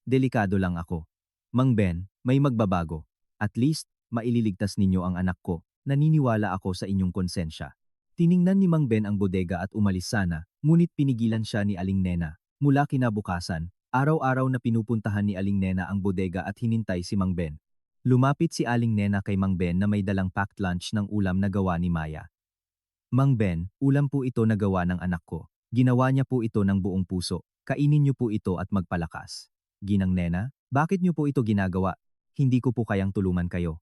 Delikado lang ako. Mang Ben, may magbabago. At least, maililigtas ninyo ang anak ko. Naniniwala ako sa inyong konsensya. Tiningnan ni Mang Ben ang bodega at umalis sana, ngunit pinigilan siya ni Aling Nena. Mula kinabukasan, araw-araw na pinupuntahan ni Aling Nena ang bodega at hinintay si Mang Ben. Lumapit si Aling Nena kay Mang Ben na may dalang packed lunch ng ulam na gawa ni Maya. Mang Ben, ulam po ito na gawa ng anak ko. Ginawa niya po ito ng buong puso. Kainin niyo po ito at magpalakas. Ginang Nena, bakit niyo po ito ginagawa? Hindi ko po kayang tulungan kayo.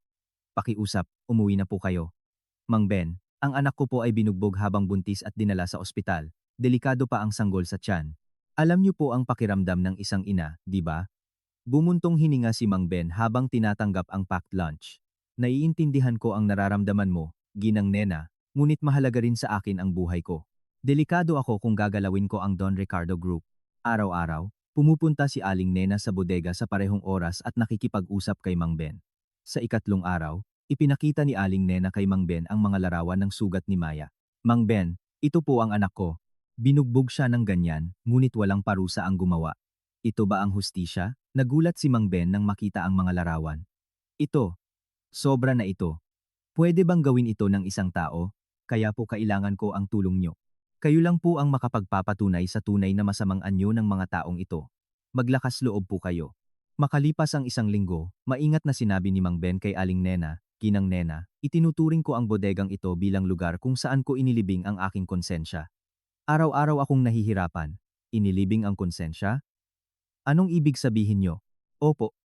Pakiusap, umuwi na po kayo. Mang Ben, ang anak ko po ay binugbog habang buntis at dinala sa ospital. Delikado pa ang sanggol sa tiyan. Alam niyo po ang pakiramdam ng isang ina, di ba? Bumuntong hininga si Mang Ben habang tinatanggap ang packed lunch. Naiintindihan ko ang nararamdaman mo, Ginang Nena, ngunit mahalaga rin sa akin ang buhay ko. Delikado ako kung gagalawin ko ang Don Ricardo Group. Araw-araw, pumupunta si Aling Nena sa bodega sa parehong oras at nakikipag-usap kay Mang Ben. Sa ikatlong araw, ipinakita ni Aling Nena kay Mang Ben ang mga larawan ng sugat ni Maya. Mang Ben, ito po ang anak ko. Binugbog siya ng ganyan, ngunit walang parusa ang gumawa. Ito ba ang hustisya? Nagulat si Mang Ben nang makita ang mga larawan. Ito. Sobra na ito. Pwede bang gawin ito ng isang tao? Kaya po kailangan ko ang tulong nyo. Kayo lang po ang makapagpapatunay sa tunay na masamang anyo ng mga taong ito. Maglakas loob po kayo. Makalipas ang isang linggo, maingat na sinabi ni Mang Ben kay Aling Nena, Ginang Nena, itinuturing ko ang bodegang ito bilang lugar kung saan ko inilibing ang aking konsensya. Araw-araw akong nahihirapan. Inilibing ang konsensya? Anong ibig sabihin nyo? Opo.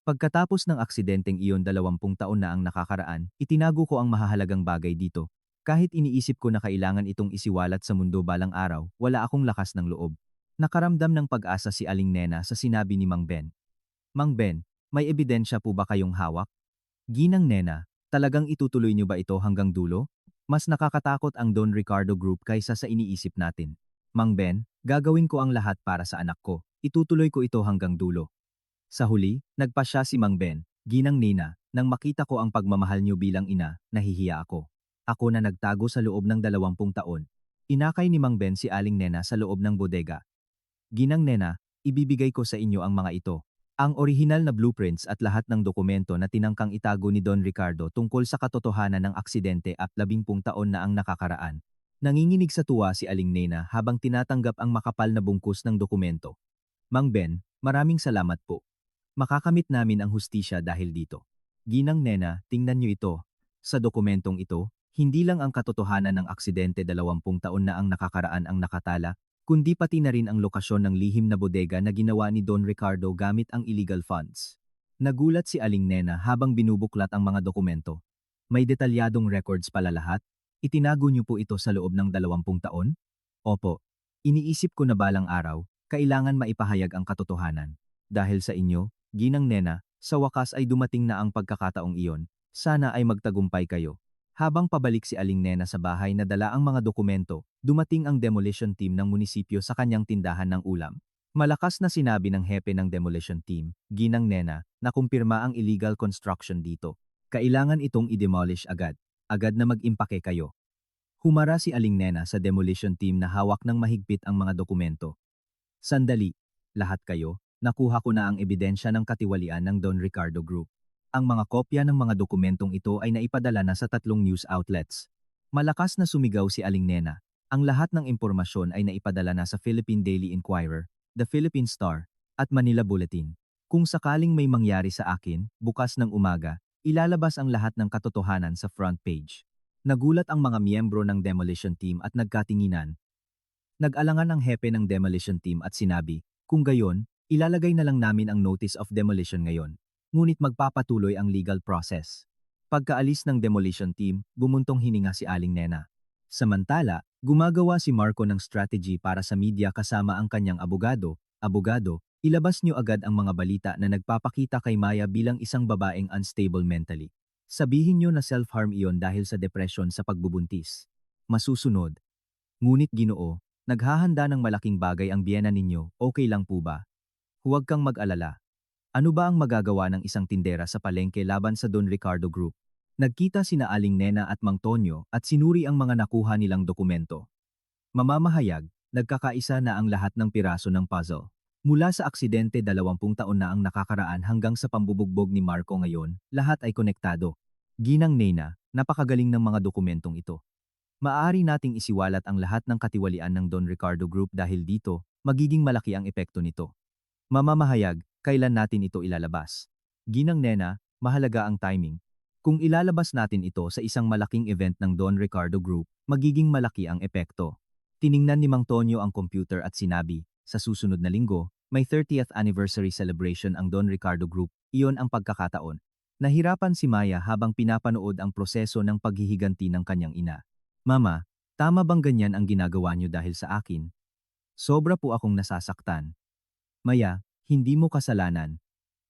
Pagkatapos ng aksidenteng iyon 20 taon na ang nakakaraan, itinago ko ang mahahalagang bagay dito. Kahit iniisip ko na kailangan itong isiwalat sa mundo balang araw, wala akong lakas ng loob. Nakaramdam ng pag-asa si Aling Nena sa sinabi ni Mang Ben. Mang Ben, may ebidensya po ba kayong hawak? Ginang Nena, talagang itutuloy niyo ba ito hanggang dulo? Mas nakakatakot ang Don Ricardo Group kaysa sa iniisip natin. Mang Ben, gagawin ko ang lahat para sa anak ko. Itutuloy ko ito hanggang dulo. Sa huli, nagpasya si Mang Ben, Ginang Nina, nang makita ko ang pagmamahal niyo bilang ina, nahihiya ako. Ako na nagtago sa loob ng 20 taon. Inakay ni Mang Ben si Aling Nena sa loob ng bodega. Ginang Nena, ibibigay ko sa inyo ang mga ito. Ang orihinal na blueprints at lahat ng dokumento na tinangkang itago ni Don Ricardo tungkol sa katotohanan ng aksidente at 10 taon na ang nakakaraan. Nanginginig sa tuwa si Aling Nena habang tinatanggap ang makapal na bungkus ng dokumento. Mang Ben, maraming salamat po. Makakamit namin ang hustisya dahil dito. Ginang Nena, tingnan niyo ito. Sa dokumentong ito, hindi lang ang katotohanan ng aksidente 20 taon na ang nakakaraan ang nakatala, kundi pati na rin ang lokasyon ng lihim na bodega na ginawa ni Don Ricardo gamit ang illegal funds. Nagulat si Aling Nena habang binubuklat ang mga dokumento. May detalyadong records pala lahat? Itinago niyo po ito sa loob ng 20 taon? Opo. Iniisip ko na balang araw, kailangan maipahayag ang katotohanan. Dahil sa inyo, Ginang Nena, sa wakas ay dumating na ang pagkakataong iyon. Sana ay magtagumpay kayo. Habang pabalik si Aling Nena sa bahay na dala ang mga dokumento, dumating ang demolition team ng munisipyo sa kanyang tindahan ng ulam. Malakas na sinabi ng hepe ng demolition team, Ginang Nena, na kumpirma ang illegal construction dito. Kailangan itong i-demolish agad. Agad na mag-impake kayo. Humara si Aling Nena sa demolition team na hawak ng mahigpit ang mga dokumento. Sandali, lahat kayo, nakuha ko na ang ebidensya ng katiwalian ng Don Ricardo Group. Ang mga kopya ng mga dokumentong ito ay naipadala na sa 3 news outlets. Malakas na sumigaw si Aling Nena. Ang lahat ng impormasyon ay naipadala na sa Philippine Daily Inquirer, The Philippine Star, at Manila Bulletin. Kung sakaling may mangyari sa akin, bukas ng umaga, ilalabas ang lahat ng katotohanan sa front page. Nagulat ang mga miyembro ng demolition team at nagkatinginan. Nag-alangan ang hepe ng demolition team at sinabi, kung gayon, ilalagay na lang namin ang notice of demolition ngayon, ngunit magpapatuloy ang legal process. Pagkaalis ng demolition team, bumuntong hininga si Aling Nena. Samantala, gumagawa si Marco ng strategy para sa media kasama ang kanyang abogado, ilabas niyo agad ang mga balita na nagpapakita kay Maya bilang isang babaeng unstable mentally. Sabihin niyo na self-harm iyon dahil sa depression sa pagbubuntis. Masusunod. Ngunit Ginoo, naghahanda ng malaking bagay ang biyena ninyo, okay lang po ba? Huwag kang mag-alala. Ano ba ang magagawa ng isang tindera sa palengke laban sa Don Ricardo Group? Nagkita sina Aling Nena at Mang Tonyo at sinuri ang mga nakuha nilang dokumento. Mamamahayag, nagkakaisa na ang lahat ng piraso ng puzzle. Mula sa aksidente 20 taon na ang nakakaraan hanggang sa pambubugbog ni Marco ngayon, lahat ay konektado. Ginang Nena, napakagaling ng mga dokumentong ito. Maaari nating isiwalat ang lahat ng katiwalian ng Don Ricardo Group dahil dito, magiging malaki ang epekto nito. Mamamahayag, kailan natin ito ilalabas? Ginang Nena, mahalaga ang timing. Kung ilalabas natin ito sa isang malaking event ng Don Ricardo Group, magiging malaki ang epekto. Tiningnan ni Mang Tonyo ang computer at sinabi, sa susunod na linggo, may 30th anniversary celebration ang Don Ricardo Group, iyon ang pagkakataon. Nahirapan si Maya habang pinapanood ang proseso ng paghihiganti ng kanyang ina. Mama, tama bang ganyan ang ginagawa niyo dahil sa akin? Sobra po akong nasasaktan. Maya, hindi mo kasalanan.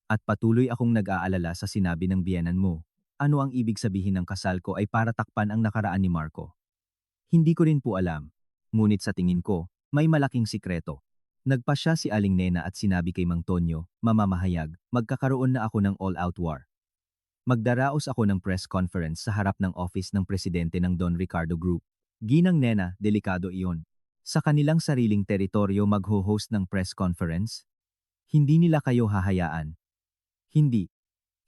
At patuloy akong nag-aalala sa sinabi ng biyenan mo. Ano ang ibig sabihin ng kasal ko ay para takpan ang nakaraan ni Marco? Hindi ko rin po alam. Ngunit sa tingin ko, may malaking sikreto. Nagpasya si Aling Nena at sinabi kay Mang Tonyo, mamamahayag, magkakaroon na ako ng all-out war. Magdaraos ako ng press conference sa harap ng office ng presidente ng Don Ricardo Group. Ginang Nena, delikado iyon. Sa kanilang sariling teritoryo magho-host ng press conference? Hindi nila kayo hahayaan. Hindi.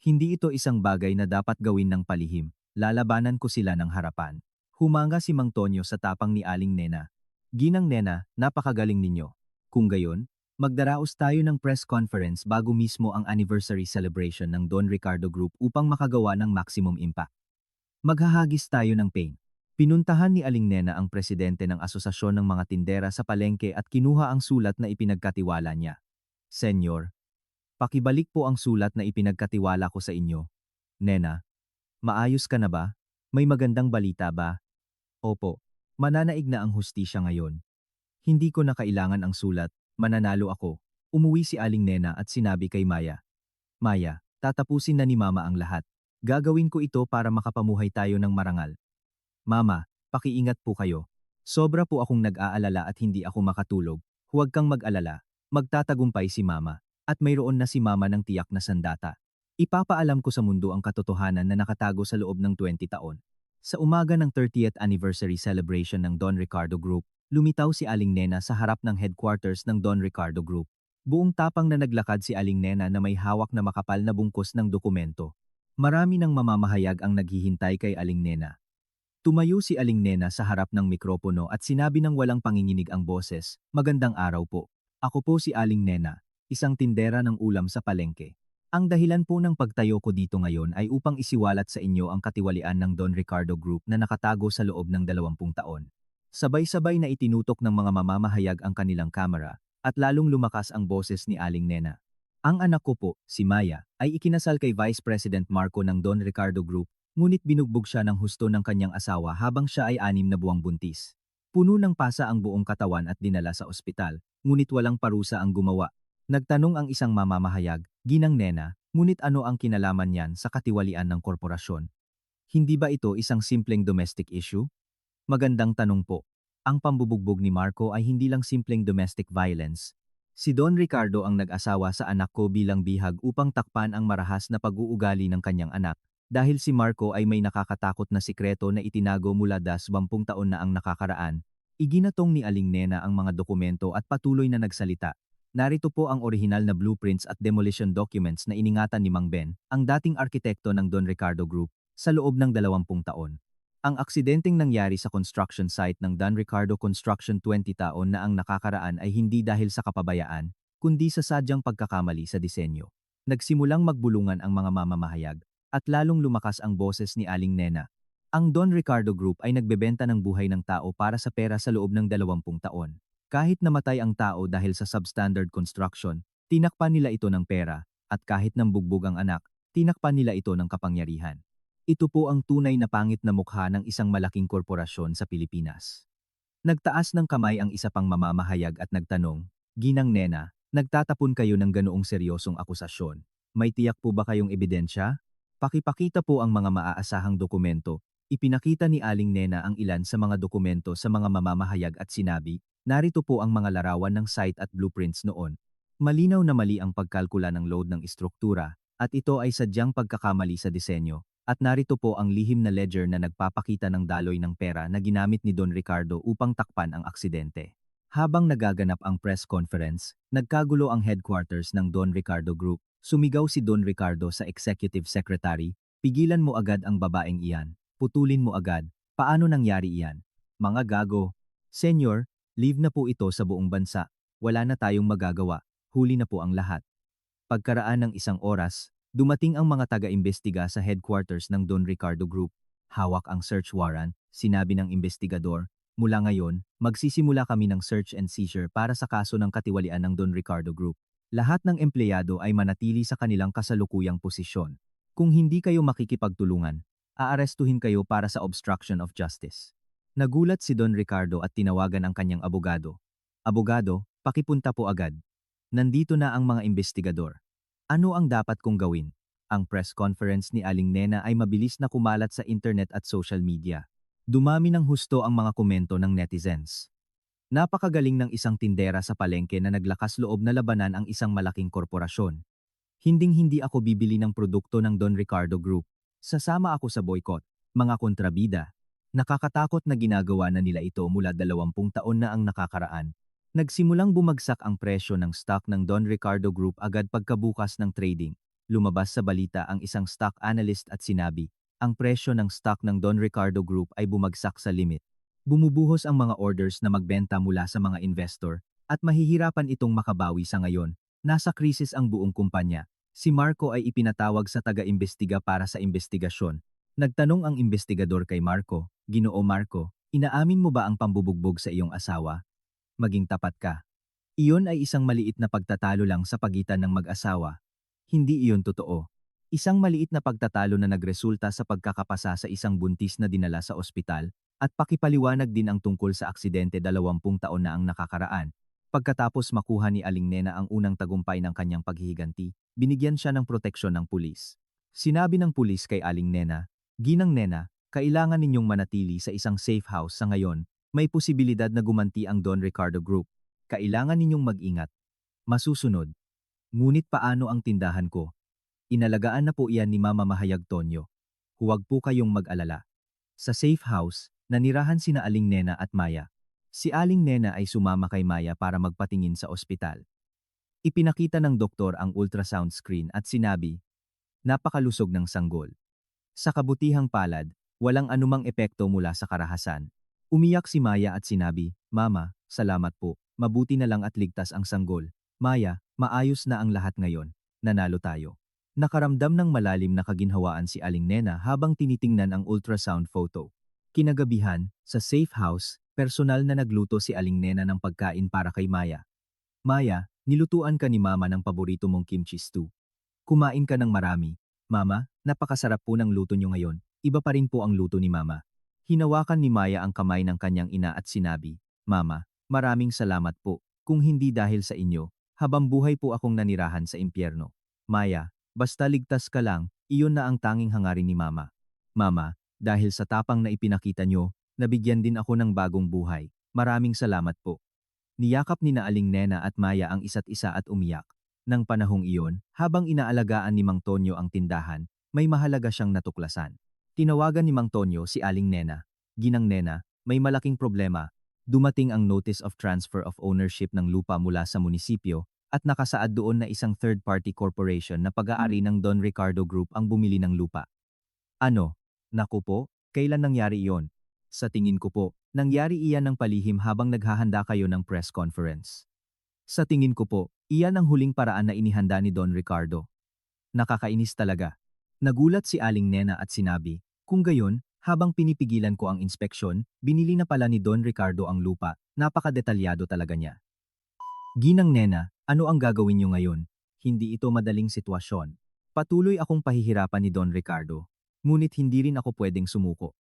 Hindi ito isang bagay na dapat gawin ng palihim. Lalabanan ko sila ng harapan. Humanga si Mang Tonyo sa tapang ni Aling Nena. Ginang Nena, napakagaling ninyo. Kung gayon, magdaraos tayo ng press conference bago mismo ang anniversary celebration ng Don Ricardo Group upang makagawa ng maximum impact. Maghahagis tayo ng pain. Pinuntahan ni Aling Nena ang presidente ng Asosasyon ng mga Tindera sa palengke at kinuha ang sulat na ipinagkatiwala niya. Senyor, pakibalik po ang sulat na ipinagkatiwala ko sa inyo. Nena, maayos ka na ba? May magandang balita ba? Opo, mananaig na ang hustisya ngayon. Hindi ko na kailangan ang sulat, mananalo ako. Umuwi si Aling Nena at sinabi kay Maya. Maya, tatapusin na ni Mama ang lahat. Gagawin ko ito para makapamuhay tayo ng marangal. Mama, pakiingat po kayo. Sobra po akong nag-aalala at hindi ako makatulog. Huwag kang mag-alala. Magtatagumpay si Mama. At mayroon na si Mama ng tiyak na sandata. Ipapaalam ko sa mundo ang katotohanan na nakatago sa loob ng 20 taon. Sa umaga ng 30th anniversary celebration ng Don Ricardo Group, lumitaw si Aling Nena sa harap ng headquarters ng Don Ricardo Group. Buong tapang na naglakad si Aling Nena na may hawak na makapal na bungkus ng dokumento. Marami ng mamamahayag ang naghihintay kay Aling Nena. Tumayo si Aling Nena sa harap ng mikropono at sinabi ng walang panginginig ang boses, "Magandang araw po. Ako po si Aling Nena, isang tindera ng ulam sa palengke. Ang dahilan po ng pagtayo ko dito ngayon ay upang isiwalat sa inyo ang katiwalian ng Don Ricardo Group na nakatago sa loob ng 20 taon." Sabay-sabay na itinutok ng mga mamamahayag ang kanilang kamera, at lalong lumakas ang boses ni Aling Nena. Ang anak ko po, si Maya, ay ikinasal kay Vice President Marco ng Don Ricardo Group, ngunit binugbog siya ng husto ng kanyang asawa habang siya ay 6 na buwang buntis. Puno ng pasa ang buong katawan at dinala sa ospital, ngunit walang parusa ang gumawa. Nagtanong ang isang mamamahayag, Ginang Nena, ngunit ano ang kinalaman niyan sa katiwalian ng korporasyon? Hindi ba ito isang simpleng domestic issue? Magandang tanong po. Ang pambubugbog ni Marco ay hindi lang simpleng domestic violence. Si Don Ricardo ang nag-asawa sa anak ko bilang bihag upang takpan ang marahas na pag-uugali ng kanyang anak, dahil si Marco ay may nakakatakot na sikreto na itinago mula 20 taon na ang nakakaraan. Iginatong ni Aling Nena ang mga dokumento at patuloy na nagsalita. Narito po ang orihinal na blueprints at demolition documents na iningatan ni Mang Ben, ang dating arkitekto ng Don Ricardo Group, sa loob ng 20 taon. Ang aksidenteng nangyari sa construction site ng Don Ricardo Construction 20 taon na ang nakakaraan ay hindi dahil sa kapabayaan, kundi sa sadyang pagkakamali sa disenyo. Nagsimulang magbulungan ang mga mamamahayag, at lalong lumakas ang boses ni Aling Nena. Ang Don Ricardo Group ay nagbebenta ng buhay ng tao para sa pera sa loob ng 20 taon. Kahit namatay ang tao dahil sa substandard construction, tinakpan nila ito ng pera, at kahit nambugbog ang anak, tinakpan nila ito ng kapangyarihan. Ito po ang tunay na pangit na mukha ng isang malaking korporasyon sa Pilipinas. Nagtaas ng kamay ang isa pang mamamahayag at nagtanong, Ginang Nena, nagtatapon kayo ng ganoong seryosong akusasyon. May tiyak po ba kayong ebidensya? Pakipakita po ang mga maaasahang dokumento. Ipinakita ni Aling Nena ang ilan sa mga dokumento sa mga mamamahayag at sinabi, narito po ang mga larawan ng site at blueprints noon. Malinaw na mali ang pagkalkula ng load ng istruktura, at ito ay sadyang pagkakamali sa disenyo. At narito po ang lihim na ledger na nagpapakita ng daloy ng pera na ginamit ni Don Ricardo upang takpan ang aksidente. Habang nagaganap ang press conference, nagkagulo ang headquarters ng Don Ricardo Group. Sumigaw si Don Ricardo sa executive secretary, pigilan mo agad ang babaeng iyan, putulin mo agad, paano nangyari iyan? Mga gago. Senyor, leave na po ito sa buong bansa, wala na tayong magagawa, huli na po ang lahat. Pagkaraan ng 1 oras, dumating ang mga taga-imbestiga sa headquarters ng Don Ricardo Group. Hawak ang search warrant, sinabi ng investigador, mula ngayon, magsisimula kami ng search and seizure para sa kaso ng katiwalian ng Don Ricardo Group. Lahat ng empleyado ay manatili sa kanilang kasalukuyang posisyon. Kung hindi kayo makikipagtulungan, aarestuhin kayo para sa obstruction of justice. Nagulat si Don Ricardo at tinawagan ang kanyang abogado. Abogado, pakipunta po agad. Nandito na ang mga investigador. Ano ang dapat kong gawin? Ang press conference ni Aling Nena ay mabilis na kumalat sa internet at social media. Dumami ng husto ang mga komento ng netizens. Napakagaling ng isang tindera sa palengke na naglakas loob na labanan ang isang malaking korporasyon. Hinding-hindi ako bibili ng produkto ng Don Ricardo Group. Sasama ako sa boycott, mga kontrabida. Nakakatakot na ginagawa na nila ito mula 20 taon na ang nakakaraan. Nagsimulang bumagsak ang presyo ng stock ng Don Ricardo Group agad pagkabukas ng trading. Lumabas sa balita ang isang stock analyst at sinabi, ang presyo ng stock ng Don Ricardo Group ay bumagsak sa limit. Bumubuhos ang mga orders na magbenta mula sa mga investor at mahihirapan itong makabawi sa ngayon. Nasa krisis ang buong kumpanya. Si Marco ay ipinatawag sa taga-imbestiga para sa investigasyon. Nagtanong ang investigador kay Marco, Ginoo Marco, inaamin mo ba ang pambubugbog sa iyong asawa? Maging tapat ka. Iyon ay isang maliit na pagtatalo lang sa pagitan ng mag-asawa. Hindi iyon totoo. Isang maliit na pagtatalo na nagresulta sa pagkakapasa sa isang buntis na dinala sa ospital at pakipaliwanag din ang tungkol sa aksidente 20 taon na ang nakakaraan. Pagkatapos makuha ni Aling Nena ang unang tagumpay ng kanyang paghihiganti, binigyan siya ng proteksyon ng pulis. Sinabi ng pulis kay Aling Nena, Ginang Nena, kailangan ninyong manatili sa isang safe house sa ngayon. May posibilidad na gumanti ang Don Ricardo Group. Kailangan ninyong mag-ingat. Masusunod. Ngunit paano ang tindahan ko? Inalagaan na po iyan ni Mama Mahayag Tonyo. Huwag po kayong mag-alala. Sa safe house, nanirahan sina Aling Nena at Maya. Si Aling Nena ay sumama kay Maya para magpatingin sa ospital. Ipinakita ng doktor ang ultrasound screen at sinabi, napakalusog ng sanggol. Sa kabutihang palad, walang anumang epekto mula sa karahasan. Umiyak si Maya at sinabi, Mama, salamat po, mabuti na lang at ligtas ang sanggol. Maya, maayos na ang lahat ngayon, nanalo tayo. Nakaramdam ng malalim na kaginhawaan si Aling Nena habang tinitingnan ang ultrasound photo. Kinagabihan, sa safe house, personal na nagluto si Aling Nena ng pagkain para kay Maya. Maya, nilutuan ka ni Mama ng paborito mong kimchi stew. Kumain ka ng marami. Mama, napakasarap po ng luto niyo ngayon. Iba pa rin po ang luto ni Mama. Hinawakan ni Maya ang kamay ng kanyang ina at sinabi, Mama, maraming salamat po. Kung hindi dahil sa inyo, habang buhay po akong nanirahan sa impyerno. Maya, basta ligtas ka lang, iyon na ang tanging hangarin ni Mama. Mama, dahil sa tapang na ipinakita nyo, nabigyan din ako ng bagong buhay. Maraming salamat po. Niyakap ni na Aling Nena at Maya ang isa't isa at umiyak. Nang panahong iyon, habang inaalagaan ni Mang Tonyo ang tindahan, may mahalaga siyang natuklasan. Tinawagan ni Mang Tonyo si Aling Nena. Ginang Nena, may malaking problema. Dumating ang Notice of Transfer of Ownership ng lupa mula sa munisipyo at nakasaad doon na isang third-party corporation na pag-aari ng Don Ricardo Group ang bumili ng lupa. Ano? Naku po, kailan nangyari iyon? Sa tingin ko po, nangyari iyan ng palihim habang naghahanda kayo ng press conference. Sa tingin ko po, iyan ang huling paraan na inihanda ni Don Ricardo. Nakakainis talaga. Nagulat si Aling Nena at sinabi, kung gayon, habang pinipigilan ko ang inspeksyon, binili na pala ni Don Ricardo ang lupa, napakadetalyado talaga niya. Ginang Nena, ano ang gagawin niyo ngayon? Hindi ito madaling sitwasyon. Patuloy akong pahihirapan ni Don Ricardo. Ngunit hindi rin ako pwedeng sumuko.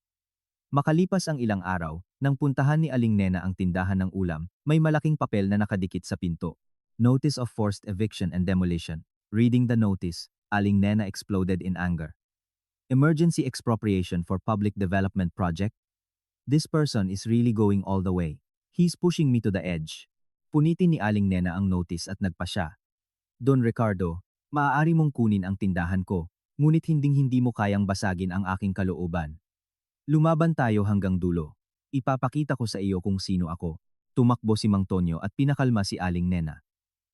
Makalipas ang ilang araw, nang puntahan ni Aling Nena ang tindahan ng ulam, may malaking papel na nakadikit sa pinto. Notice of Forced Eviction and Demolition. Reading the notice, Aling Nena exploded in anger. Emergency expropriation for public development project? This person is really going all the way. He's pushing me to the edge. Punitin ni Aling Nena ang notice at nagpasya. Don Ricardo, maaari mong kunin ang tindahan ko, ngunit hinding-hindi mo kayang basagin ang aking kalooban. Lumaban tayo hanggang dulo. Ipapakita ko sa iyo kung sino ako. Tumakbo si Mang Tonyo at pinakalma si Aling Nena.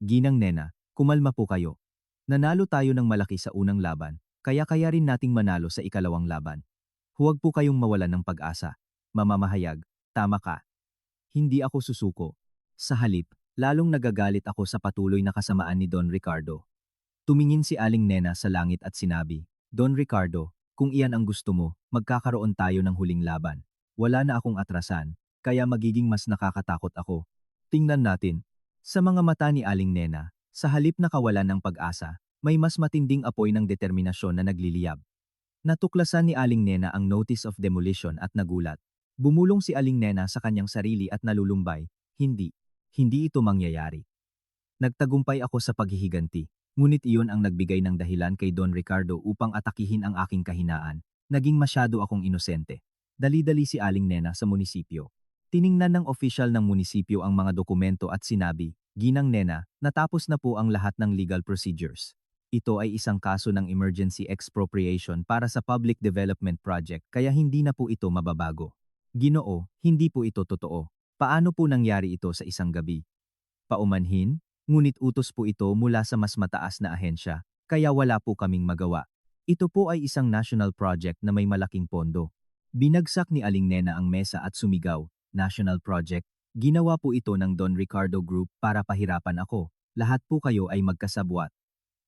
Ginang Nena, kumalma po kayo. Nanalo tayo ng malaki sa unang laban, kaya rin nating manalo sa ikalawang laban. Huwag po kayong mawalan ng pag-asa. Mama Mahayag, tama ka. Hindi ako susuko. Sa halip, lalong nagagalit ako sa patuloy na kasamaan ni Don Ricardo. Tumingin si Aling Nena sa langit at sinabi, Don Ricardo, kung iyan ang gusto mo, magkakaroon tayo ng huling laban. Wala na akong atrasan, kaya magiging mas nakakatakot ako. Tingnan natin. Sa mga mata ni Aling Nena, sa halip na kawalan ng pag-asa, may mas matinding apoy ng determinasyon na nagliliyab. Natuklasan ni Aling Nena ang Notice of Demolition at nagulat. Bumulong si Aling Nena sa kanyang sarili at nalulumbay, hindi ito mangyayari. Nagtagumpay ako sa paghihiganti. Ngunit iyon ang nagbigay ng dahilan kay Don Ricardo upang atakihin ang aking kahinaan. Naging masyado akong inosente. Dali-dali si Aling Nena sa munisipyo. Tiningnan ng opisyal ng munisipyo ang mga dokumento at sinabi, Ginang Nena, natapos na po ang lahat ng legal procedures. Ito ay isang kaso ng emergency expropriation para sa public development project kaya hindi na po ito mababago. Ginoo, hindi po ito totoo. Paano po nangyari ito sa isang gabi? Paumanhin, ngunit utos po ito mula sa mas mataas na ahensya, kaya wala po kaming magawa. Ito po ay isang national project na may malaking pondo. Binagsak ni Aling Nena ang mesa at sumigaw, National Project. Ginawa po ito ng Don Ricardo Group para pahirapan ako. Lahat po kayo ay magkasabwat.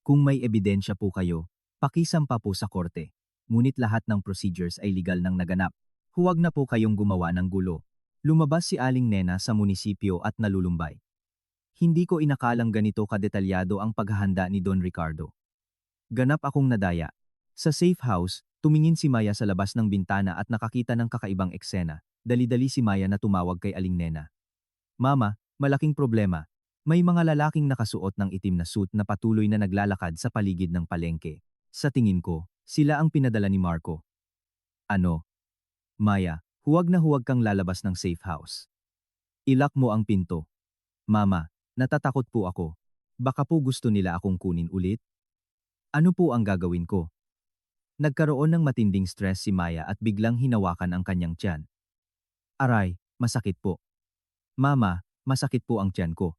Kung may ebidensya po kayo, pakisampa po sa korte. Ngunit lahat ng procedures ay legal nang naganap. Huwag na po kayong gumawa ng gulo. Lumabas si Aling Nena sa munisipyo at nalulumbay. Hindi ko inakalang ganito kadetalyado ang paghahanda ni Don Ricardo. Ganap akong nadaya. Sa safe house, tumingin si Maya sa labas ng bintana at nakakita ng kakaibang eksena. Dali-dali si Maya na tumawag kay Aling Nena. Mama, malaking problema. May mga lalaking nakasuot ng itim na suit na patuloy na naglalakad sa paligid ng palengke. Sa tingin ko, sila ang pinadala ni Marco. Ano? Maya, huwag na huwag kang lalabas ng safe house. Ilak mo ang pinto. Mama, natatakot po ako. Baka po gusto nila akong kunin ulit? Ano po ang gagawin ko? Nagkaroon ng matinding stress si Maya at biglang hinawakan ang kanyang tiyan. Aray, masakit po. Mama, masakit po ang tiyan ko.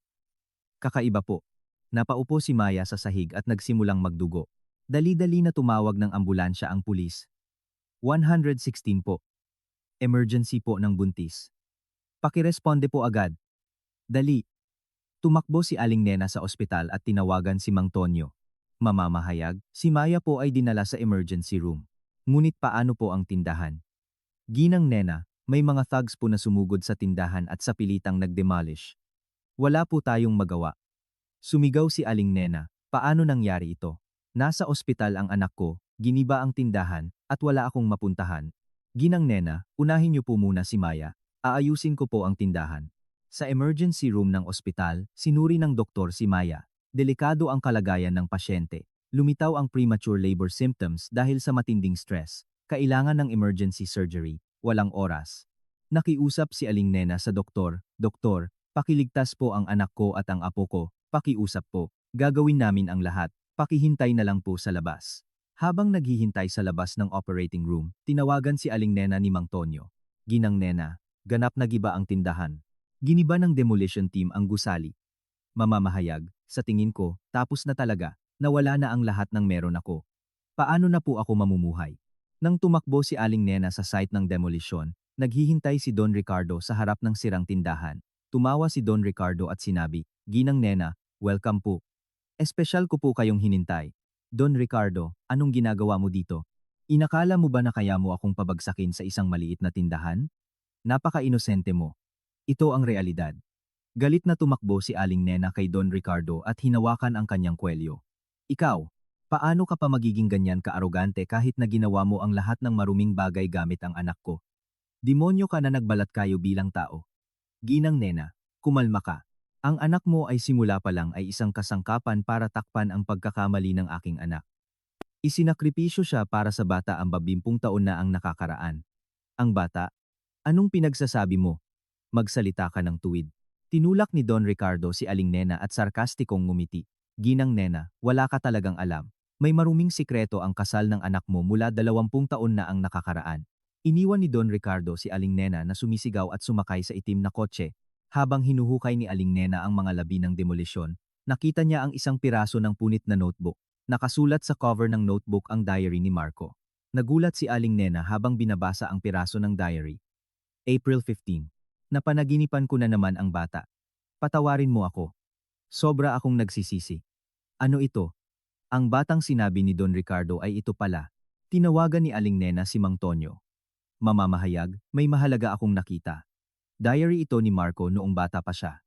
Kakaiba po. Napaupo si Maya sa sahig at nagsimulang magdugo. Dali-dali na tumawag ng ambulansya ang pulis. 116 po. Emergency po ng buntis. Pakiresponde po agad. Dali. Tumakbo si Aling Nena sa ospital at tinawagan si Mang Tonyo. Mamamahayag, si Maya po ay dinala sa emergency room. Ngunit paano po ang tindahan? Ginang Nena, may mga thugs po na sumugod sa tindahan at sa pilitang nag-demolish. Wala po tayong magawa. Sumigaw si Aling Nena, paano nangyari ito? Nasa ospital ang anak ko, giniba ang tindahan, at wala akong mapuntahan. Ginang Nena, unahin niyo po muna si Maya, aayusin ko po ang tindahan. Sa emergency room ng ospital, sinuri ng doktor si Maya. Delikado ang kalagayan ng pasyente. Lumitaw ang premature labor symptoms dahil sa matinding stress. Kailangan ng emergency surgery. Walang oras. Nakiusap si Aling Nena sa doktor, Doktor, pakiligtas po ang anak ko at ang apo ko, pakiusap po. Gagawin namin ang lahat, pakihintay na lang po sa labas. Habang naghihintay sa labas ng operating room, tinawagan si Aling Nena ni Mang Tonyo. Ginang Nena, ganap na giba ang tindahan. Giniba ng demolition team ang gusali. Mamamahayag, sa tingin ko, tapos na talaga, nawala na ang lahat ng meron ako. Paano na po ako mamumuhay? Nang tumakbo si Aling Nena sa site ng demolition, naghihintay si Don Ricardo sa harap ng sirang tindahan. Tumawa si Don Ricardo at sinabi, Ginang Nena, welcome po. Espesyal ko po kayong hinintay. Don Ricardo, anong ginagawa mo dito? Inakala mo ba na kaya mo akong pabagsakin sa isang maliit na tindahan? Napaka-inosente mo. Ito ang realidad. Galit na tumakbo si Aling Nena kay Don Ricardo at hinawakan ang kanyang kwelyo. Ikaw, paano ka pa magiging ganyan kaarogante kahit na ginawa mo ang lahat ng maruming bagay gamit ang anak ko? Demonyo ka na nagbalat kayo bilang tao. Ginang Nena, kumalma ka. Ang anak mo ay simula pa lang ay isang kasangkapan para takpan ang pagkakamali ng aking anak. Isinakripisyo siya para sa bata ang 20 taon na ang nakakaraan. Ang bata? Anong pinagsasabi mo? Magsalita ka ng tuwid. Tinulak ni Don Ricardo si Aling Nena at sarkastikong ngumiti. Ginang Nena, wala ka talagang alam. May maruming sikreto ang kasal ng anak mo mula 20 taon na ang nakakaraan. Iniwan ni Don Ricardo si Aling Nena na sumisigaw at sumakay sa itim na kotse. Habang hinuhukay ni Aling Nena ang mga labi ng demolisyon, nakita niya ang isang piraso ng punit na notebook. Nakasulat sa cover ng notebook ang diary ni Marco. Nagulat si Aling Nena habang binabasa ang piraso ng diary. April 15. Napanaginipan ko na naman ang bata. Patawarin mo ako. Sobra akong nagsisisi. Ano ito? Ang batang sinabi ni Don Ricardo ay ito pala. Tinawagan ni Aling Nena si Mang Tonyo. Mamamahayag, may mahalaga akong nakita. Diary ito ni Marco noong bata pa siya.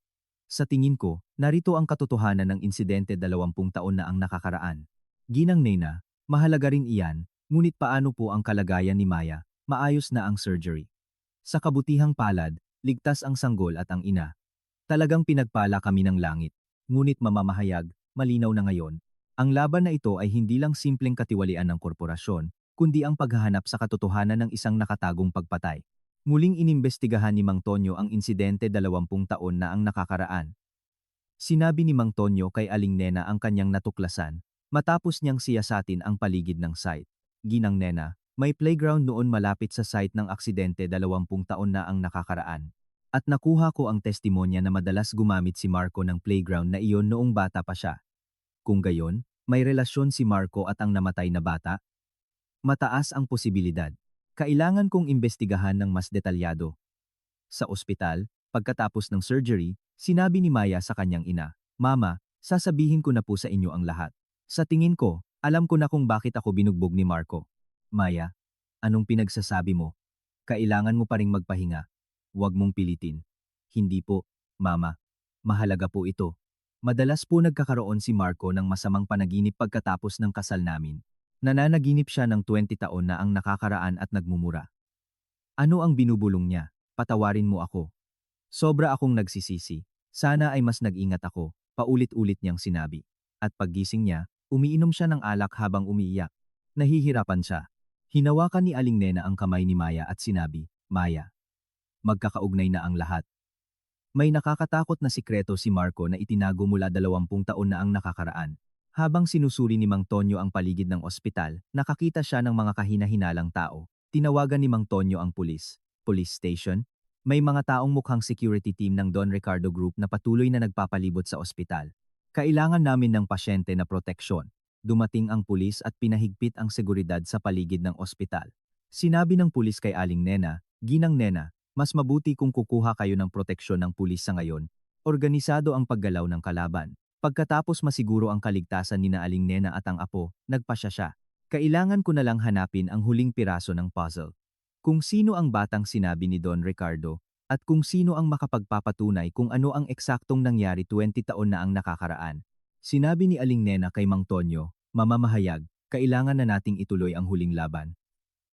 Sa tingin ko, narito ang katotohanan ng insidente 20 taon na ang nakakaraan. Ginang Nena, mahalaga rin iyan, ngunit paano po ang kalagayan ni Maya? Maayos na ang surgery. Sa kabutihang palad, ligtas ang sanggol at ang ina. Talagang pinagpala kami ng langit. Ngunit mamamahayag, malinaw na ngayon. Ang laban na ito ay hindi lang simpleng katiwalian ng korporasyon, kundi ang paghahanap sa katotohanan ng isang nakatagong pagpatay. Muling inimbestigahan ni Mang Tonyo ang insidente 20 taon na ang nakakaraan. Sinabi ni Mang Tonyo kay Aling Nena ang kanyang natuklasan, matapos niyang siyasatin ang paligid ng site. Ginang Nena, may playground noon malapit sa site ng aksidente 20 taon na ang nakakaraan. At nakuha ko ang testimonya na madalas gumamit si Marco ng playground na iyon noong bata pa siya. Kung gayon, may relasyon si Marco at ang namatay na bata? Mataas ang posibilidad. Kailangan kong imbestigahan ng mas detalyado. Sa ospital, pagkatapos ng surgery, sinabi ni Maya sa kanyang ina, "Mama, sasabihin ko na po sa inyo ang lahat. Sa tingin ko, alam ko na kung bakit ako binugbog ni Marco." Maya, anong pinagsasabi mo? Kailangan mo pa ring magpahinga. Huwag mong pilitin. Hindi po, Mama. Mahalaga po ito. Madalas po nagkakaroon si Marco ng masamang panaginip pagkatapos ng kasal namin. Nananaginip siya ng 20 taon na ang nakakaraan at nagmumura. Ano ang binubulong niya? Patawarin mo ako. Sobra akong nagsisisi. Sana ay mas nag-ingat ako, paulit-ulit niyang sinabi. At paggising niya, umiinom siya ng alak habang umiiyak. Nahihirapan siya. Hinawakan ni Aling Nena ang kamay ni Maya at sinabi, "Maya, magkakaugnay na ang lahat." May nakakatakot na sikreto si Marco na itinago mula 20 taon na ang nakakaraan. Habang sinusuri ni Mang Tonyo ang paligid ng ospital, nakakita siya ng mga kahina-hinalang tao. Tinawagan ni Mang Tonyo ang pulis. Police station? May mga taong mukhang security team ng Don Ricardo Group na patuloy na nagpapalibot sa ospital. Kailangan namin ng pasyente na proteksyon. Dumating ang pulis at pinahigpit ang seguridad sa paligid ng ospital. Sinabi ng pulis kay Aling Nena, "Ginang Nena, mas mabuti kung kukuha kayo ng proteksyon ng pulis sa ngayon. Organisado ang paggalaw ng kalaban." Pagkatapos masiguro ang kaligtasan ni na Aling Nena at ang apo, nagpasya siya. Kailangan ko na lang hanapin ang huling piraso ng puzzle. Kung sino ang batang sinabi ni Don Ricardo, at kung sino ang makapagpapatunay kung ano ang eksaktong nangyari 20 taon na ang nakakaraan. Sinabi ni Aling Nena kay Mang Tonyo, "Mamamahayag, kailangan na nating ituloy ang huling laban.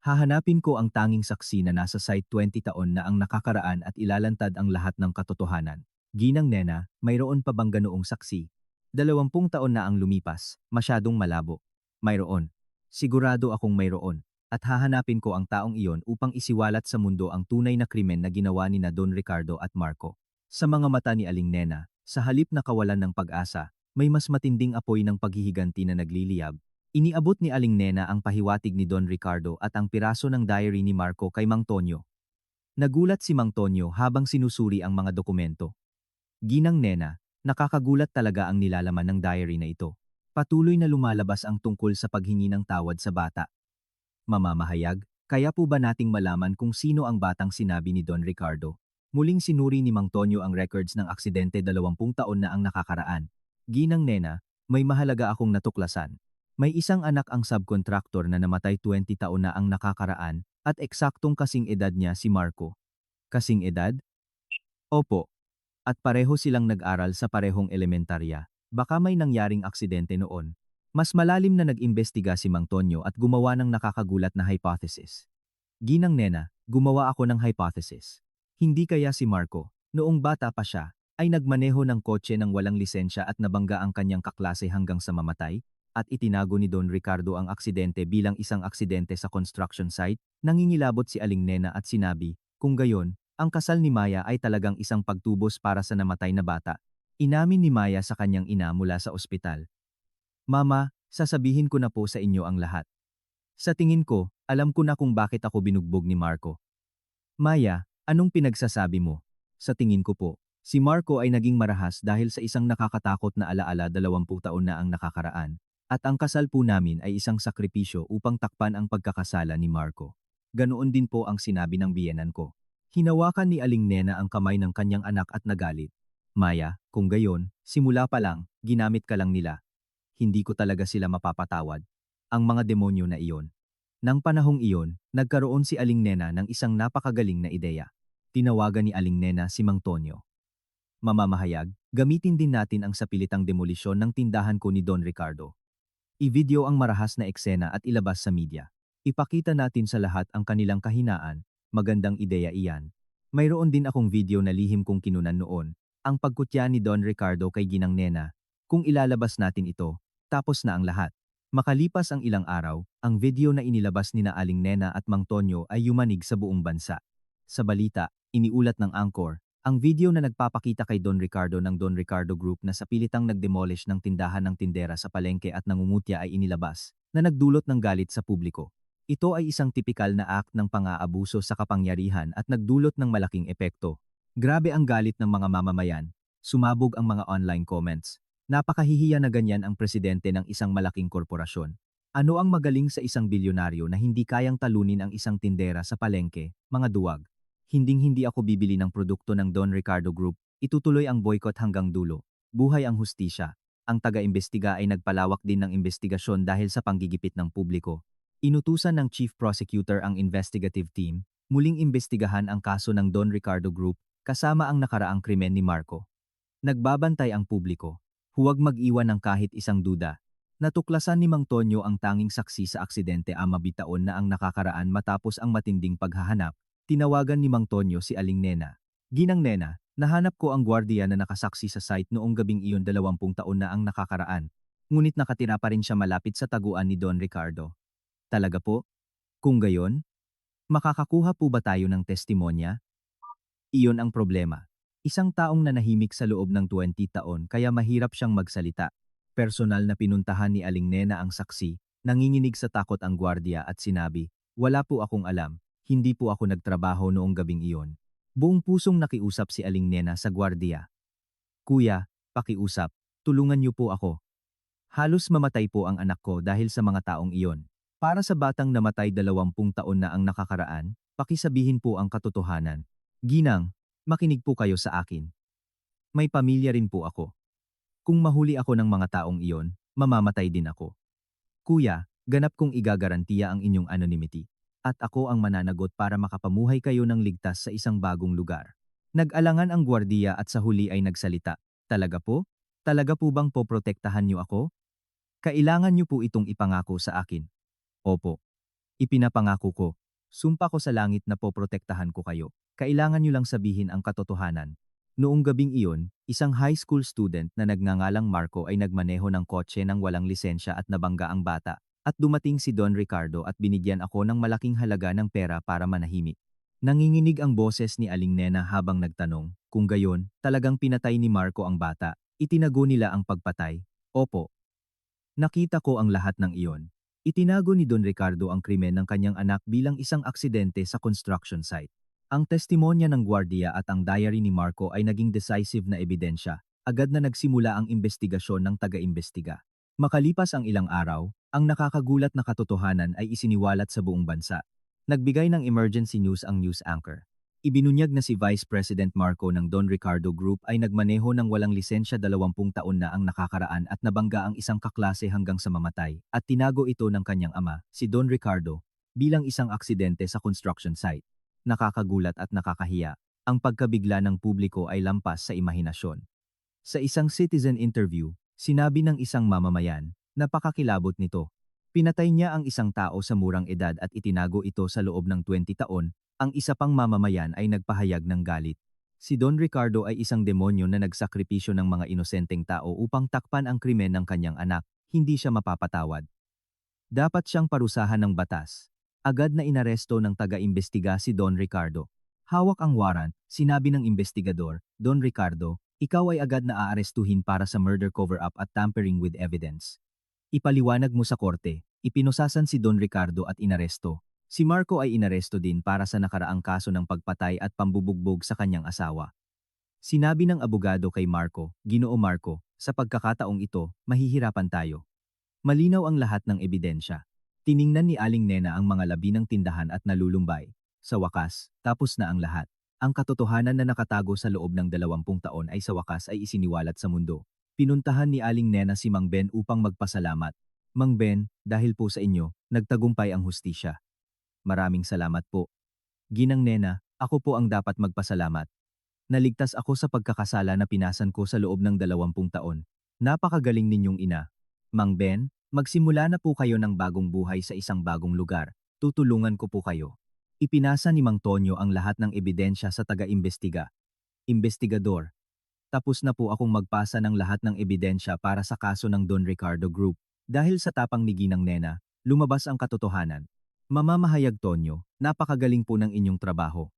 Hahanapin ko ang tanging saksi na nasa site 20 taon na ang nakakaraan at ilalantad ang lahat ng katotohanan." Ginang Nena, mayroon pa bang ganoong saksi? 20 taon na ang lumipas, masyadong malabo. Mayroon. Sigurado akong mayroon. At hahanapin ko ang taong iyon upang isiwalat sa mundo ang tunay na krimen na ginawa ni na Don Ricardo at Marco. Sa mga mata ni Aling Nena, sa halip na kawalan ng pag-asa, may mas matinding apoy ng paghihiganti na nagliliyab. Iniabot ni Aling Nena ang pahiwatig ni Don Ricardo at ang piraso ng diary ni Marco kay Mang Tonyo. Nagulat si Mang Tonyo habang sinusuri ang mga dokumento. Ginang Nena, nakakagulat talaga ang nilalaman ng diary na ito. Patuloy na lumalabas ang tungkol sa paghingi ng tawad sa bata. Mamamahayag, kaya po ba nating malaman kung sino ang batang sinabi ni Don Ricardo? Muling sinuri ni Mang Tonyo ang records ng aksidente 20 taon na ang nakakaraan. Ginang Nena, may mahalaga akong natuklasan. May isang anak ang subcontractor na namatay 20 taon na ang nakakaraan at eksaktong kasing edad niya si Marco. Kasing edad? Opo. At pareho silang nag-aral sa parehong elementarya. Baka may nangyaring aksidente noon. Mas malalim na nag-imbestiga si Mang Tonyo at gumawa ng nakakagulat na hypothesis. Ginang Nena, gumawa ako ng hypothesis. Hindi kaya si Marco, noong bata pa siya, ay nagmaneho ng kotse ng walang lisensya at nabangga ang kanyang kaklase hanggang sa mamatay? At itinago ni Don Ricardo ang aksidente bilang isang aksidente sa construction site? Nangingilabot si Aling Nena at sinabi, kung gayon, ang kasal ni Maya ay talagang isang pagtubos para sa namatay na bata. Inamin ni Maya sa kanyang ina mula sa ospital. "Mama, sasabihin ko na po sa inyo ang lahat. Sa tingin ko, alam ko na kung bakit ako binugbog ni Marco." "Maya, anong pinagsasabi mo?" "Sa tingin ko po, si Marco ay naging marahas dahil sa isang nakakatakot na alaala 20 taon na ang nakakaraan. At ang kasal po namin ay isang sakripisyo upang takpan ang pagkakasala ni Marco. Ganoon din po ang sinabi ng biyenan ko." Hinawakan ni Aling Nena ang kamay ng kanyang anak at nagalit. "Maya, kung gayon, simula pa lang, ginamit ka lang nila. Hindi ko talaga sila mapapatawad. Ang mga demonyo na iyon." Nang panahong iyon, nagkaroon si Aling Nena ng isang napakagaling na ideya. Tinawagan ni Aling Nena si Mang Tonyo. "Mamamahayag, gamitin din natin ang sapilitang demolisyon ng tindahan ko ni Don Ricardo. I-video ang marahas na eksena at ilabas sa media. Ipakita natin sa lahat ang kanilang kahinaan. Magandang ideya iyan. Mayroon din akong video na lihim kong kinunan noon, ang pagkutya ni Don Ricardo kay Ginang Nena. Kung ilalabas natin ito, tapos na ang lahat." Makalipas ang ilang araw, ang video na inilabas ni na Aling Nena at Mang Tonyo ay yumanig sa buong bansa. Sa balita, iniulat ng Anchor, ang video na nagpapakita kay Don Ricardo ng Don Ricardo Group na sa pilitang nagdemolish ng tindahan ng tindera sa palengke at nangungutya ay inilabas, na nagdulot ng galit sa publiko. Ito ay isang tipikal na act ng pang-aabuso sa kapangyarihan at nagdulot ng malaking epekto. Grabe ang galit ng mga mamamayan, sumabog ang mga online comments. Napakahihiya na ganyan ang presidente ng isang malaking korporasyon. Ano ang magaling sa isang bilyonaryo na hindi kayang talunin ang isang tindera sa palengke, mga duwag? Hinding-hindi ako bibili ng produkto ng Don Ricardo Group, itutuloy ang boycott hanggang dulo. Buhay ang hustisya. Ang taga-imbestiga ay nagpalawak din ng investigasyon dahil sa panggigipit ng publiko. Inutusan ng Chief Prosecutor ang investigative team, muling imbestigahan ang kaso ng Don Ricardo Group, kasama ang nakaraang krimen ni Marco. Nagbabantay ang publiko. Huwag mag-iwan ng kahit isang duda. Natuklasan ni Mang Tonyo ang tanging saksi sa aksidente mabitaon na ang nakakaraan matapos ang matinding paghahanap. Tinawagan ni Mang Tonyo si Aling Nena. Ginang Nena, nahanap ko ang gwardiya na nakasaksi sa site noong gabing iyon 20 taon na ang nakakaraan. Ngunit nakatira pa rin siya malapit sa taguan ni Don Ricardo. Talaga po? Kung gayon, makakakuha po ba tayo ng testimonya? Iyon ang problema. Isang taong nanahimik sa loob ng 20 taon kaya mahirap siyang magsalita. Personal na pinuntahan ni Aling Nena ang saksi, nanginginig sa takot ang gwardiya at sinabi, "Wala po akong alam. Hindi po ako nagtrabaho noong gabing iyon." Buong pusong nakiusap si Aling Nena sa gwardiya. "Kuya, pakiusap, tulungan niyo po ako. Halos mamatay po ang anak ko dahil sa mga taong iyon. Para sa batang namatay 20 taon na ang nakakaraan, pakisabihin po ang katotohanan. Ginang, makinig po kayo sa akin. May pamilya rin po ako. Kung mahuli ako ng mga taong iyon, mamamatay din ako. Kuya, ganap kong igagarantiya ang inyong anonymity. At ako ang mananagot para makapamuhay kayo ng ligtas sa isang bagong lugar." Nag-alangan ang gwardiya at sa huli ay nagsalita. "Talaga po? Talaga po bang poprotektahan niyo ako? Kailangan niyo po itong ipangako sa akin." "Opo. Ipinapangako ko. Sumpa ko sa langit na poprotektahan ko kayo. Kailangan niyo lang sabihin ang katotohanan." Noong gabing iyon, isang high school student na nagngangalang Marco ay nagmaneho ng kotse nang walang lisensya at nabangga ang bata. At dumating si Don Ricardo at binigyan ako ng malaking halaga ng pera para manahimik. Nanginginig ang boses ni Aling Nena habang nagtanong, kung gayon, talagang pinatay ni Marco ang bata, itinago nila ang pagpatay. "Opo. Nakita ko ang lahat ng iyon." Itinago ni Don Ricardo ang krimen ng kanyang anak bilang isang aksidente sa construction site. Ang testimonya ng gwardiya at ang diary ni Marco ay naging decisive na ebidensya. Agad na nagsimula ang investigasyon ng taga-imbestiga. Makalipas ang ilang araw, ang nakakagulat na katotohanan ay isiniwalat sa buong bansa. Nagbigay ng emergency news ang news anchor. Ibinunyag na si Vice President Marco ng Don Ricardo Group ay nagmaneho ng walang lisensya 20 taon na ang nakakaraan at nabangga ang isang kaklase hanggang sa mamatay at tinago ito ng kanyang ama, si Don Ricardo, bilang isang aksidente sa construction site. Nakakagulat at nakakahiya. Ang pagkabigla ng publiko ay lampas sa imahinasyon. Sa isang citizen interview, sinabi ng isang mamamayan, napakakilabot nito. Pinatay niya ang isang tao sa murang edad at itinago ito sa loob ng 20 taon, ang isa pang mamamayan ay nagpahayag ng galit. Si Don Ricardo ay isang demonyo na nagsakripisyo ng mga inosenteng tao upang takpan ang krimen ng kanyang anak, hindi siya mapapatawad. Dapat siyang parusahan ng batas. Agad na inaresto ng taga-imbestiga si Don Ricardo. Hawak ang warrant, sinabi ng investigador, "Don Ricardo, ikaw ay agad na aarestuhin para sa murder cover-up at tampering with evidence." Ipaliwanag mo sa korte, ipinusasan si Don Ricardo at inaresto. Si Marco ay inaresto din para sa nakaraang kaso ng pagpatay at pambubugbog sa kanyang asawa. Sinabi ng abogado kay Marco, "Ginoo Marco, sa pagkakataong ito, mahihirapan tayo. Malinaw ang lahat ng ebidensya." Tiningnan ni Aling Nena ang mga labi ng tindahan at nalulumbay. Sa wakas, tapos na ang lahat. Ang katotohanan na nakatago sa loob ng 20 taon ay sa wakas ay isiniwalat sa mundo. Pinuntahan ni Aling Nena si Mang Ben upang magpasalamat. "Mang Ben, dahil po sa inyo, nagtagumpay ang hustisya. Maraming salamat po." "Ginang Nena, ako po ang dapat magpasalamat. Naligtas ako sa pagkakasala na pinasan ko sa loob ng 20 taon. Napakagaling ninyong ina. Mang Ben, magsimula na po kayo ng bagong buhay sa isang bagong lugar. Tutulungan ko po kayo." Ipinasa ni Mang Tonyo ang lahat ng ebidensya sa taga-imbestiga. "Investigador, tapos na po akong magpasa ng lahat ng ebidensya para sa kaso ng Don Ricardo Group. Dahil sa tapang ni Ginang Nena, lumabas ang katotohanan. Mamamahayag Tonyo, napakagaling po ng inyong trabaho.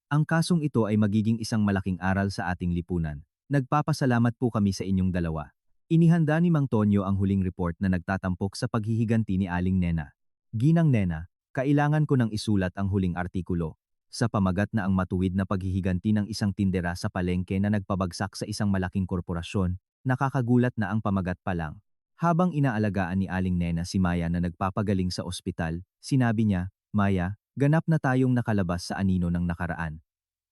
Ang kasong ito ay magiging isang malaking aral sa ating lipunan. Nagpapasalamat po kami sa inyong dalawa. Inihanda ni Mang Tonyo ang huling report na nagtatampok sa paghihiganti ni Aling Nena. Ginang Nena, kailangan ko nang isulat ang huling artikulo. Sa pamagat na ang matuwid na paghihiganti ng isang tindera sa palengke na nagpabagsak sa isang malaking korporasyon, nakakagulat na ang pamagat pa lang. Habang inaalagaan ni Aling Nena si Maya na nagpapagaling sa ospital, sinabi niya, Maya, ganap na tayong nakalabas sa anino ng nakaraan.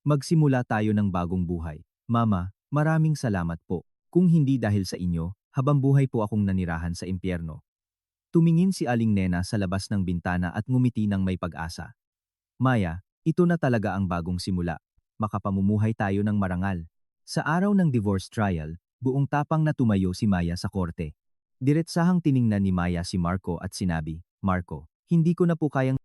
Magsimula tayo ng bagong buhay. Mama, maraming salamat po. Kung hindi dahil sa inyo, habang buhay po akong nanirahan sa impyerno. Tumingin si Aling Nena sa labas ng bintana at ngumiti ng may pag-asa. Maya, ito na talaga ang bagong simula. Makapamumuhay tayo ng marangal. Sa araw ng divorce trial, buong tapang na tumayo si Maya sa korte. Diretsahang tiningnan ni Maya si Marco at sinabi, Marco, hindi ko na po kayang